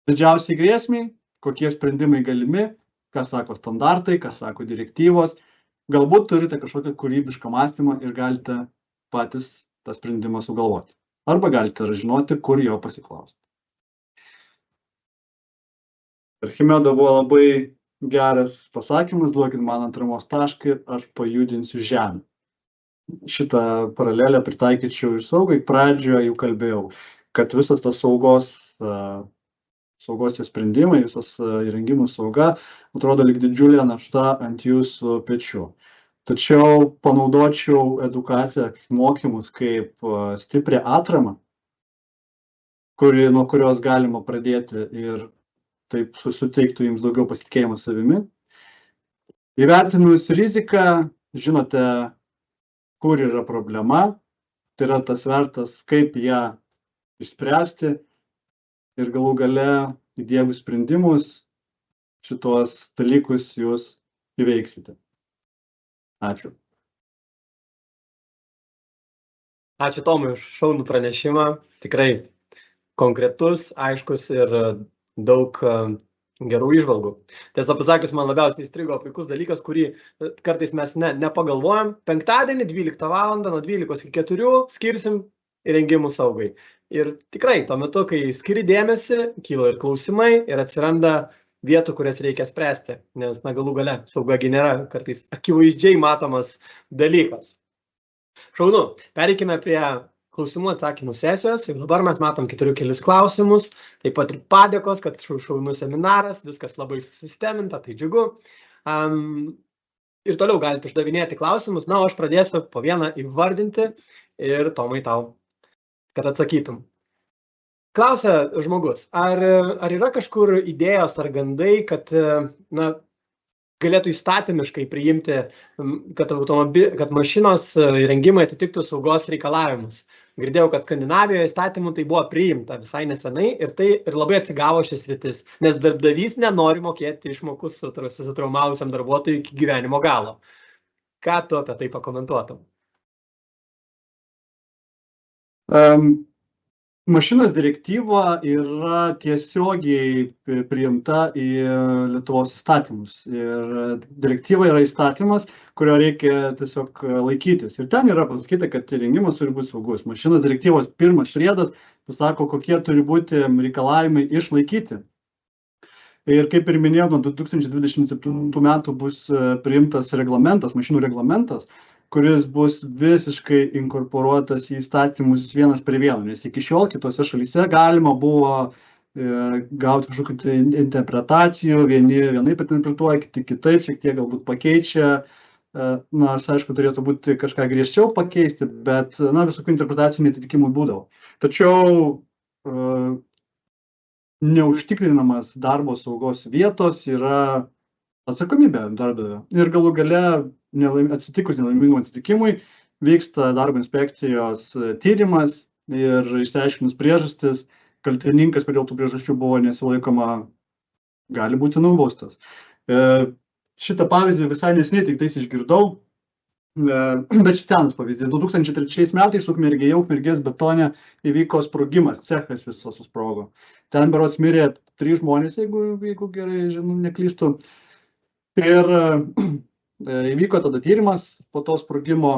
Didžiausiai grėsmiai, kokie sprendimai galimi, ką sako standartai, ką sako direktyvos. Galbūt turite kažkokią kūrybišką mąstymą ir galite patys tą sprendimą sugalvoti. Arba galite žinoti, kur jo pasiklausti. Archimedo buvo labai geras pasakymas, duokit man atramos tašką ir aš pajudinsiu žemę. Šitą paralelę pritaikyčiau ir saugai. Pradžioje jau kalbėjau, kad visos tas saugos sprendimai, visas įrengimų sauga atrodo lyg didžiulė našta ant jūsų pečių. Tačiau panaudočiau edukaciją, mokymus kaip stiprią atramą, nuo kurios galima pradėti ir taip suteiktų jums daugiau pasitikėjimo savimi. Įvertinus riziką, žinote, kur yra problema, tai yra tas svertas, kaip ją išspręsti ir galų gale įdiegus sprendimus šitos dalykus jūs įveiksite. Ačiū. Ačiū Tomui už šaunų pranešimą. Tikrai konkretus, aiškus ir daug gerų įžvalgų. Tiesą pasakius, man labiausiai įstrigo puikus dalykas, kurį kartais mes nepagalvojam. Penktadienį 12 val. Nuo 12 iki 4 skirsim įrengimų saugai. Ir tikrai tuo metu, kai skiri dėmesį, kyla ir klausimai ir atsiranda vietų, kurias reikia spręsti. Nes galų gale sauga nėra kartais akivaizdžiai matomas dalykas. Šaunu, pereikime prie klausimų atsakymų sesijos. Jau dabar mes matom, kad turiu kelis klausimus, taip pat ir padėkos, kad šaunus seminaras, viskas labai susisteminta, tai džiugu. Ir toliau galite uždavinėti klausimus, o aš pradėsiu po vieną įvardinti ir Tomai tau, kad atsakytum. Klausia žmogus, ar yra kažkur idėjos ar gandai, kad galėtų įstatymiškai priimti, kad mašinos įrengimai atitiktų saugos reikalavimus. Girdėjau, kad Skandinavijoje įstatymų tai buvo priimta visai nesenai ir tai ir labai atsigavo šis sritis, nes darbdavys nenori mokėti išmokų susitraumavusiam darbuotojui iki gyvenimo galo. Ką tu apie tai pakomentuotum? Mašinos direktyva yra tiesiogiai priimta į Lietuvos įstatymus. Ir direktyva yra įstatymas, kurio reikia tiesiog laikytis. Ir ten yra pasakyta, kad įrengimas turi būti saugus. Mašinos direktyvos pirmas priedas pasako, kokie turi būti reikalavimai išlaikyti. Ir kaip ir minėjau, nuo 2027 metų bus priimtas reglamentas, mašinų reglamentas, kuris bus visiškai inkorporuotas į įstatymus vienas prie vieno, nes iki šiol kitose šalyse galima buvo gauti kažkokių interpretacijų, vieni vienaip interpretuoja, kiti kitaip, šiek tiek galbūt pakeičia, nors aišku turėtų būti kažką griežčiau pakeisti, bet visokių interpretacijų netitikimų būdavo. Tačiau neužtikrinamas darbo saugos vietos yra atsakomybė darbdavio. Ir galų gale atsitikus nelaimingam atsitikimui vyksta darbo inspekcijos tyrimas ir išsiaiškinus priežastis, kaltininkas, kodėl tų priežasčių buvo nesilaikoma, gali būti nubaustas. Šitą pavyzdį visai neseniai tik tais išgirdau, bet senas pavyzdys. 2003 metais Ukmergės betone įvyko sprogimas, cechas visos susprogo. Ten berods mirė 3 žmonės, jeigu gerai neklystu. Ir įvyko tada tyrimas po to sprogimo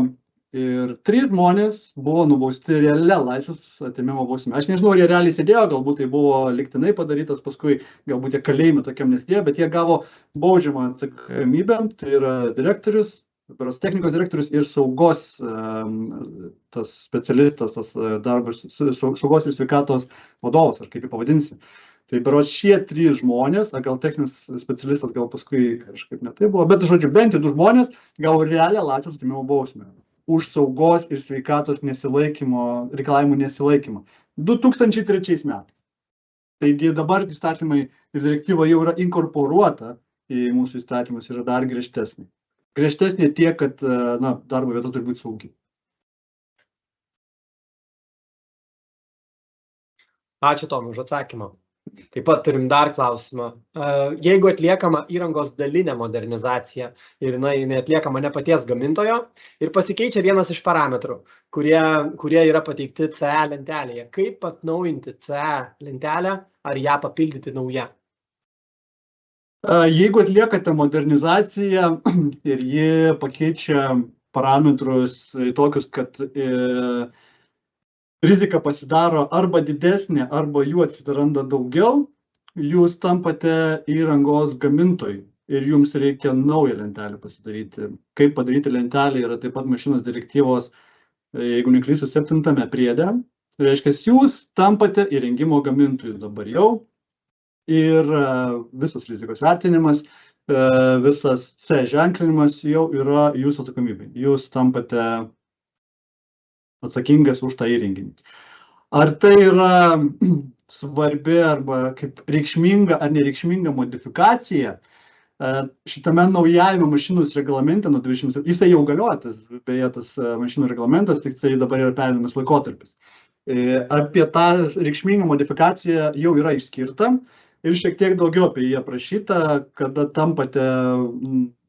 ir 3 žmonės buvo nubausti realia laisvės atėmimo bausme. Aš nežinau, ar jie realiai sėdėjo, galbūt tai buvo lygtinai padarytas, paskui galbūt jie kalėjime tokiam nesėdėjo, bet jie gavo baudžiamą atsakomybę, tai yra direktorius, technikos direktorius ir saugos tas specialistas, tas darbas, saugos ir sveikatos vadovas, ar kaip jį pavadinsi. Tai berods šie 3 žmonės, gal techninis specialistas, gal paskui kažkaip ne tai buvo, bet žodžiu, bent 2 žmonės gavo realią laisvės atėmimo bausmę už saugos ir sveikatos reikalavimų nesilaikymą 2003 metais. Taigi dabar įstatymai ir direktyva jau yra inkorporuota į mūsų įstatymus ir yra dar griežtesnė. Griežtesnė tiek, kad darbo vieta turi būti saugi. Ačiū Tomui už atsakymą. Taip pat turim dar klausimą. Jeigu atliekama įrangos dalinė modernizacija ir jinai atliekama ne paties gamintojo ir pasikeičia vienas iš parametrų, kurie yra pateikti CE lentelėje, kaip atnaujinti CE lentelę ar ją papildyti naują? Jeigu atliekate modernizaciją ir ji pakeičia parametrus tokius, kad rizika pasidaro arba didesnė, arba jų atsiranda daugiau, jūs tampate įrangos gamintojui ir jums reikia naują lentelę pasidaryti. Kaip padaryti lentelę yra taip pat mašinos direktyvos, jeigu neklysiu, 7 priede. Tai reiškia, jūs tampate įrengimo gamintojui dabar jau ir visos rizikos vertinimas, visas C ženklinimas jau yra jūsų atsakomybė. Jūs tampate atsakingas už tą įrenginį. Ar tai yra svarbi arba kaip reikšminga ar nereikšminga modifikacija, šitame naujajame mašinos reglamente nuo 20, jisai jau galioja, beje, tas mašinų reglamentas, tik tai dabar yra perėjimas laikotarpis. Apie tą reikšmingą modifikaciją jau yra išskirta ir šiek tiek daugiau apie jį aprašyta, kada tampate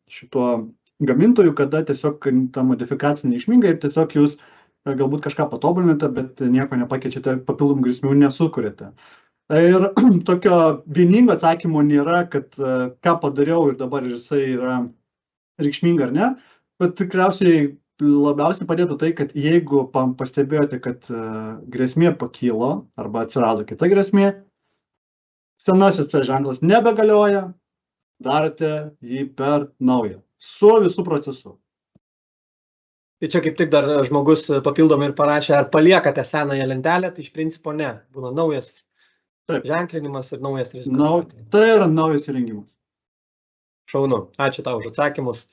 šituo gamintoju, kada tiesiog ta modifikacija nereikšminga ir tiesiog jūs galbūt kažką patobulinate, bet nieko nepakeičiate, papildomų grėsmių nesukuriate. Ir tokio vieningo atsakymo nėra, kad ką padariau ir dabar jisai yra reikšminga ar ne, bet tikriausiai labiausiai padėtų tai, kad jeigu pastebėjote, kad grėsmė pakilo arba atsirado kita grėsmė, senasis C ženklas nebegalioja, darote jį per naują, su visų procesu. Tai čia kaip tik dar žmogus papildomai ir parašė, ar paliekate senąją lentelę, tai iš principo ne, būna naujas ženklinimas ir naujas rizikos. Tai yra naujas įrengimas. Šaunu, ačiū tau už atsakymus.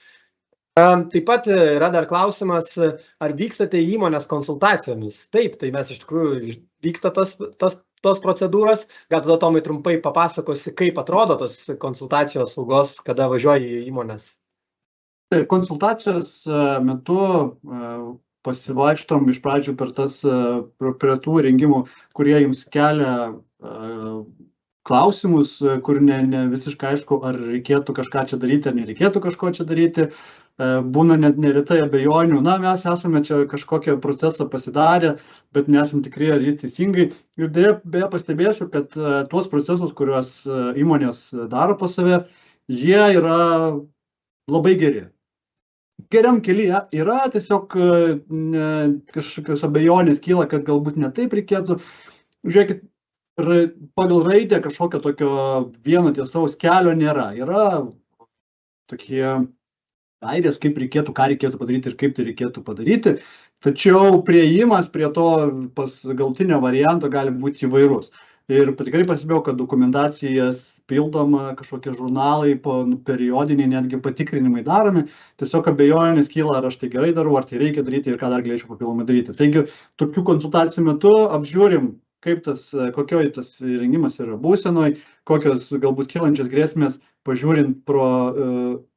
Taip pat yra dar klausimas, ar vykstate įmonės konsultacijomis? Taip, tai mes iš tikrųjų vyksta tos procedūros. Gal tada Tomai trumpai papasakosi, kaip atrodo tos konsultacijos saugos, kada važiuoji į įmonės? Taip, konsultacijos metu pasivaikštom iš pradžių per prie tų įrengimų, kurie jums kelia klausimus, kur ne visiškai aišku, ar reikėtų kažką čia daryti, ar nereikėtų kažko čia daryti. Būna net neretai abejonių, mes esame čia kažkokią procesą pasidarę, bet nesam tikri, ar jis teisingai. Ir beje pastebėsiu, kad tuos procesus, kuriuos įmonės daro pas save, jie yra labai geri. Geriam kelyje yra tiesiog kažkokios abejonės kyla, kad galbūt ne taip reikėtų. Žiūrėkit, pagal raidę kažkokio tokio vieno tiesaus kelio nėra. Yra tokie gairės, kaip reikėtų, ką reikėtų padaryti ir kaip tai reikėtų padaryti. Tačiau priėjimas prie to galutinio varianto gali būti įvairus. Ir tikrai pastebėjau, kad dokumentacijas pildoma, kažkokie žurnalai, periodiniai netgi patikrinimai daromi. Tiesiog abejonės kyla, ar aš tai gerai darau, ar tai reikia daryti ir ką dar galėčiau papildomai daryti. Taigi, tokių konsultacijų metu apžiūrim, kokioj tas įrengimas yra būsenoj, kokios galbūt kylančios grėsmės, pažiūrint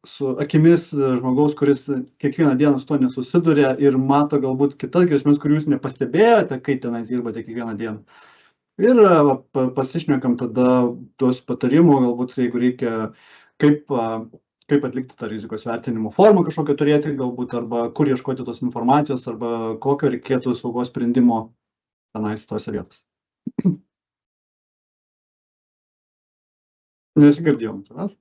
su akimis žmogaus, kuris kiekvieną dieną su to nesusiduria ir mato galbūt kitas grėsmės, kurių jūs nepastebėjote, kai tenais dirbate kiekvieną dieną. Ir pasišnekam tada tuos patarimų, galbūt jeigu reikia, kaip atlikti tą rizikos vertinimo formą kažkokią turėti, galbūt arba kur ieškoti tos informacijos, arba kokio reikėtų saugos sprendimo tenais tose vietose. Nesigirdėjom tavęs.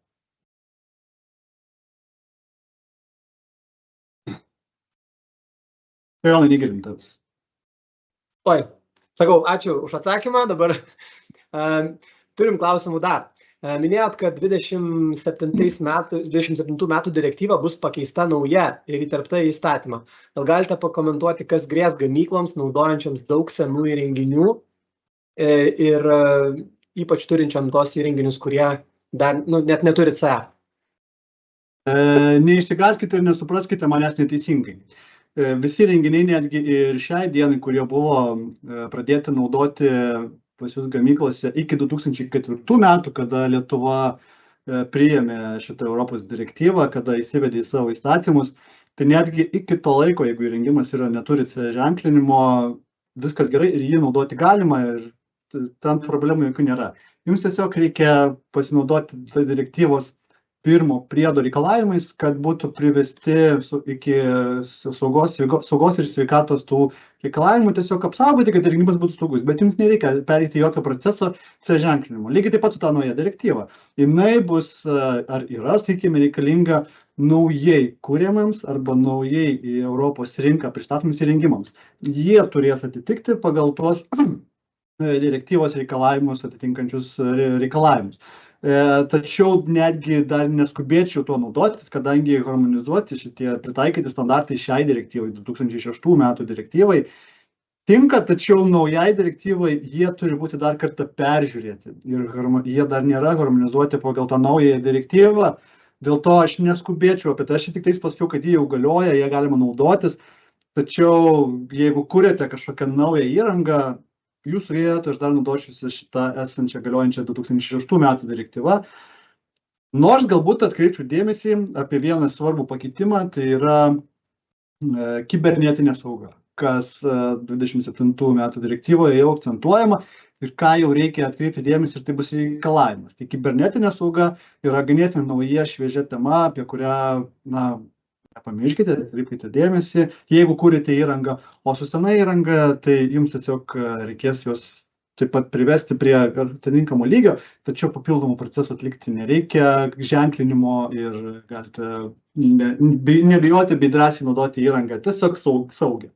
Vėl negirdim tavęs. Oi, sakau, ačiū už atsakymą. Dabar turim klausimų dar. Minėjot, kad 27 metų direktyva bus pakeista nauja ir įterpta į įstatymą. Gal galite pakomentuoti, kas grės gamykloms, naudojančiams daug senų įrenginių ir ypač turinčiam tos įrenginius, kurie dar net neturi CE? Neišsigąskite ir nesupraskite manęs neteisingai. Visi renginiai, netgi ir šiai dienai, kurie buvo pradėti naudoti pas jūs gamyklose iki 2004 metų, kada Lietuva priėmė šitą Europos direktyvą, kada įsivedė į savo įstatymus, tai netgi iki to laiko, jeigu įrengimas neturi CE ženklinimo, viskas gerai ir jį naudoti galima ir ten problemų jokių nėra. Jums tiesiog reikia pasinaudoti tai direktyvos pirmo priedo reikalavimais, kad būtų privesti iki saugos ir sveikatos tų reikalavimų, tiesiog apsaugoti, kad įrengimas būtų saugus, bet jums nereikia pereiti jokio proceso CE ženklinimo. Lygiai taip pat su ta nauja direktyva. Jinai bus, ar yra, sakykime, reikalinga naujai kuriamams arba naujai į Europos rinką pristatomams įrengimams. Jie turės atitikti pagal tuos direktyvos reikalavimus, atitinkančius reikalavimus. Tačiau netgi dar neskubėčiau tuo naudotis, kadangi harmonizuoti šitie pritaikyti standartai šiai direktyvai, 2006 metų direktyvai, tinka, tačiau naujai direktyvai jie turi būti dar kartą peržiūrėti ir jie dar nėra harmonizuoti pagal tą naują direktyvą, dėl to aš neskubėčiau apie tai, aš tik tais pasakiau, kad jie jau galioja, jie galima naudotis, tačiau jeigu kuriate kažkokią naują įrangą, jūsų vietoje aš dar naudočiausi šitą esančią galiojančią 2006 metų direktyvą. Nors galbūt atkreipčiau dėmesį apie vieną svarbų pakeitimą, tai yra kibernetinė sauga. kas 27 metų direktyvoje jau akcentuojama ir ką jau reikia atkreipti dėmesį ir tai bus reikalavimas. Tai kibernetinė sauga yra ganėtinai nauja, šviežia tema, apie kurią, nepamirškite, atkreipkite dėmesį, jeigu kūrite įrangą, o su sena įranga, tai jums tiesiog reikės jos taip pat privesti prie atitinkamo lygio, tačiau papildomų procesų atlikti nereikia, ženklinimo ir galite nebijoti bei drąsiai naudoti įrangą, tiesiog saugiai.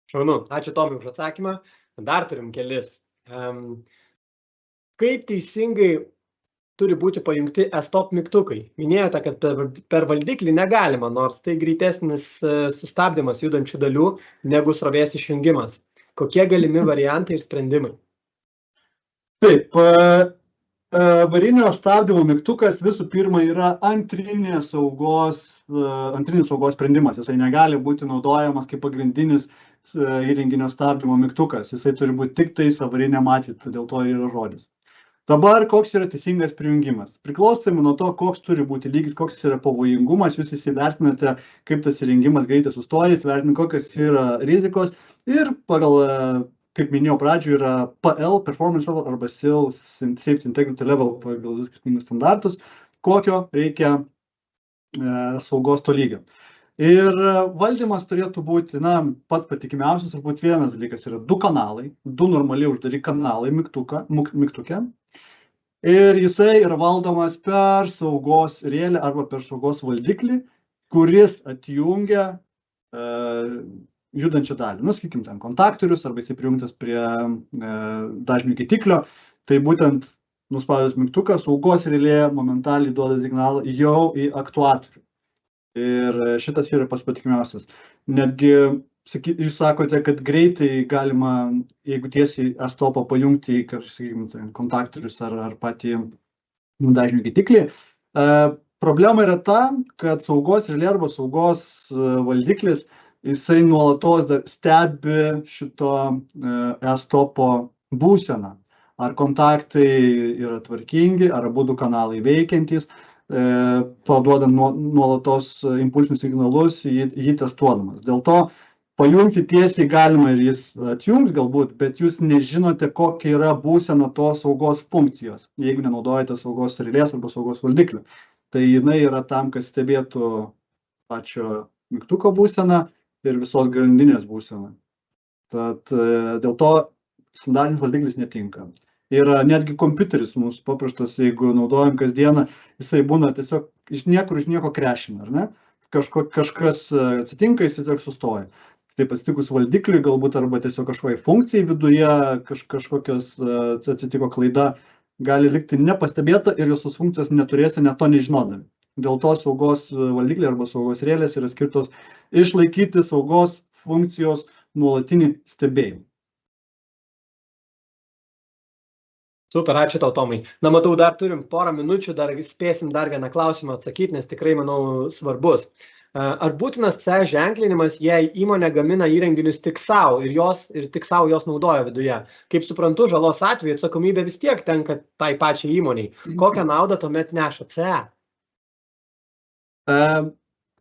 Šaunu, ačiū Tomai už atsakymą. Dar turim kelis. Kaip teisingai turi būti pajungti e-stop mygtukai? Minėjote, kad per valdiklį negalima, nors tai greitesnis sustabdymas judančių dalių negu srovės išjungimas. Kokie galimi variantai ir sprendimai? Taip, varinio stabdymo mygtukas visų pirma yra antrinis saugos sprendimas. Jisai negali būti naudojamas kaip pagrindinis įrenginio stabdymo mygtukas. Jisai turi būti tik tais avariniam atveju, dėl to ir yra žodis. Dabar koks yra teisingas prijungimas? Priklausomai nuo to, koks turi būti lygis, koks yra pavojingumas, jūs įsivertinate, kaip tas įrengimas greitai sustoja, įsivertinate, kokios yra rizikos ir pagal, kaip minėjau pradžioje, yra PL, Performance Level arba Safety Integrity Level pagal skirtingus standartus, kokio reikia saugos to lygio. Ir valdymas turėtų būti, pats patikimiausias, turbūt vienas dalykas yra 2 kanalai, 2 normaliai uždari kanalai mygtuke. Ir jisai yra valdomas per saugos rėlę arba per saugos valdiklį, kuris atjungia judančią dalį. Sakykim, ten kontaktorius arba jisai prijungtas prie dažnių keitiklio. Tai būtent nuspaudus mygtuką, saugos rėlė momentaliai duoda signalą jau į aktuatorių. Ir šitas yra pats patikimiausias. Netgi, jūs sakote, kad greitai galima, jeigu tiesiai e-stopą pajungti į kontaktorius ar patį dažnių keitiklį. Problema yra ta, kad saugos rėlė arba saugos valdiklis, jisai nuolatos dar stebi šito e-stopo būseną. Ar kontaktai yra tvarkingi, ar abudu kanalai veikiantys, paduodant nuolatos impulsinius signalus, jį testuodamas. Dėl to pajungti tiesiai galima ir jis atjungs galbūt, bet jūs nežinote, kokia yra būsena tos saugos funkcijos, jeigu nenaudojate saugos rėlės arba saugos valdiklio. Tai jinai yra tam, kad stebėtų pačio mygtuko būseną ir visos grandinės būseną. Tad dėl to standartinis valdiklis netinka. Ir netgi kompiuteris mūsų paprastas, jeigu naudojam kasdieną, jisai būna tiesiog iš nieko krešina, ar ne? Kažkas atsitinka, jis tiesiog sustoja. Taip atsitikus valdikliui galbūt arba tiesiog kažkokiai funkcijai viduje kažkokios atsitiko klaida, gali likti nepastebėta ir jos funkcijos neturėsi net to nežinodami. Dėl to saugos valdikliai arba saugos rėlės yra skirtos išlaikyti saugos funkcijos nuolatinį stebėjimą. Super, ačiū tau, Tomai. Matau, dar turim porą minučių, dar spėsim dar vieną klausimą atsakyti, nes tikrai, manau, svarbus. Ar būtinas CE ženklinimas, jei įmonė gamina įrenginius tik savo ir tik savo jos naudoja viduje? Kaip suprantu, žalos atveju atsakomybė vis tiek tenka tai pačiai įmoniai. Kokią naudą tuomet neša CE?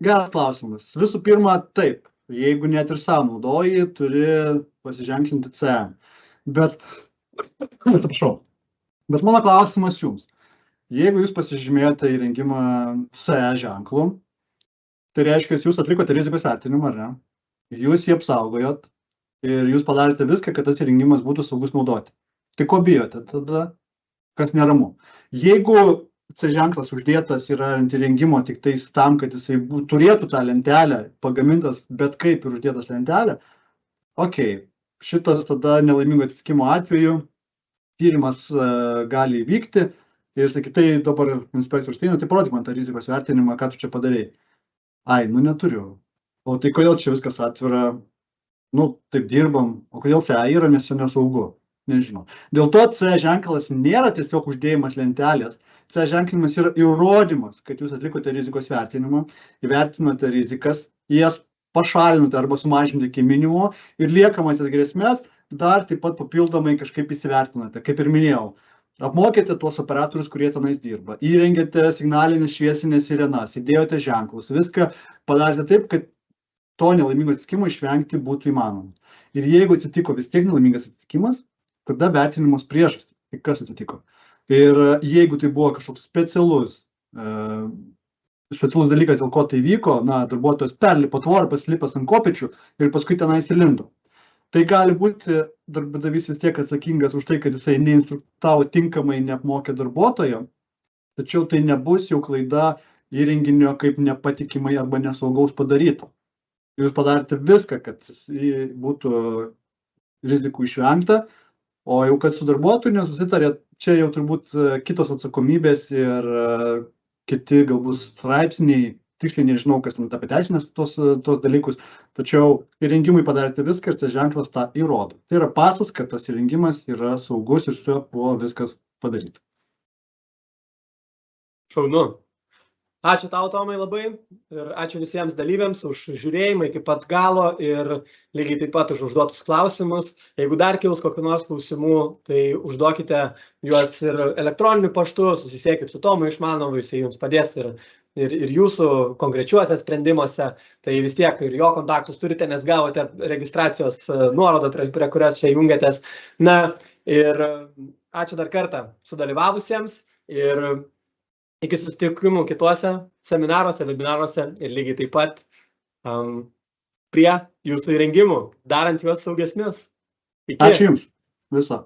Geras klausimas. Visų pirma, taip. Jeigu net ir savo naudoji, turi pasiženklinti CE. Bet mano klausimas jums. Jeigu jūs pasižymėjote įrengimą CE ženklu, tai reiškia, jūs atlikote rizikos vertinimą, ar ne? Jūs jį apsaugojot ir jūs padarėte viską, kad tas įrengimas būtų saugus naudoti. Tai ko bijote tada, kas neramu? Jeigu CE ženklas uždėtas yra ant įrengimo tik tais tam, kad jisai turėtų tą lentelę pagamintas, bet kaip ir uždėtas lentelę, šitas tada nelaimingo atsitikimo atveju tyrimas gali įvykti ir sakyti, tai dabar inspektorius teina, tai parodyk man tą rizikos vertinimą, ką tu čia padarei. Neturiu. O tai kodėl čia viskas atvira? Taip dirbam. O kodėl CE yra, nes čia nesaugu? Nežinau. Dėl to CE ženklas nėra tiesiog uždėjimas lentelės. CE ženklinimas yra įrodymas, kad jūs atlikote rizikos vertinimą, įvertinote rizikas, jas pašalinote arba sumažinote iki minimumo ir liekamasis grėsmės dar taip pat papildomai kažkaip įsivertinote, kaip ir minėjau. Apmokėte tuos operatorius, kurie tenais dirba, įrengėte signalinės šviesinės sirenas, įdėjote ženklus, viską padarėte taip, kad to nelaimingo atsitikimo išvengti būtų įmanoma. Ir jeigu atsitiko vis tiek nelaimingas atsitikimas, tada vertinimos priežastys, tai kas atsitiko. Ir jeigu tai buvo kažkoks specialus dalykas, dėl ko tai vyko, darbuotojas perlipo tvorą, paslipęs ant kopėčių ir paskui tenai įlindo. Tai gali būti darbdavys vis tiek atsakingas už tai, kad jisai neinstruktavo tinkamai, neapmokė darbuotojo, tačiau tai nebus jau klaida įrenginio kaip nepatikimai arba nesaugaus padaryto. Jūs padarėte viską, kad būtų rizikų išvengta, o jau kad su darbuotoju nesusitarėt, čia jau turbūt kitos atsakomybės ir kiti galbūt straipsniai, tiksliai nežinau, kas ten pateisinęs tos dalykus, tačiau įrengimui padarėte viską ir tas ženklas tą įrodo. Tai yra pasas, kad tas įrengimas yra saugus ir su juo buvo viskas padaryta. Šaunu. Ačiū tau, Tomai, labai ir ačiū visiems dalyviams už žiūrėjimą iki pat galo ir lygiai taip pat už užduotus klausimus. Jeigu dar kils kokių nors klausimų, tai užduokite juos ir elektroniniu paštu, susisiekit su Tomu Išmanovu, jis jums padės ir jūsų konkrečiuose sprendimuose, tai vis tiek ir jo kontaktus turite, nes gavote registracijos nuorodą, prie kurios čia jungiatės. Na ir ačiū dar kartą sudalyvavusiems ir iki susitikimų kituose seminaruose, webinaruose ir lygiai taip pat prie jūsų įrengimų, darant juos saugesnius. Iki. Ačiū Jums. Viso.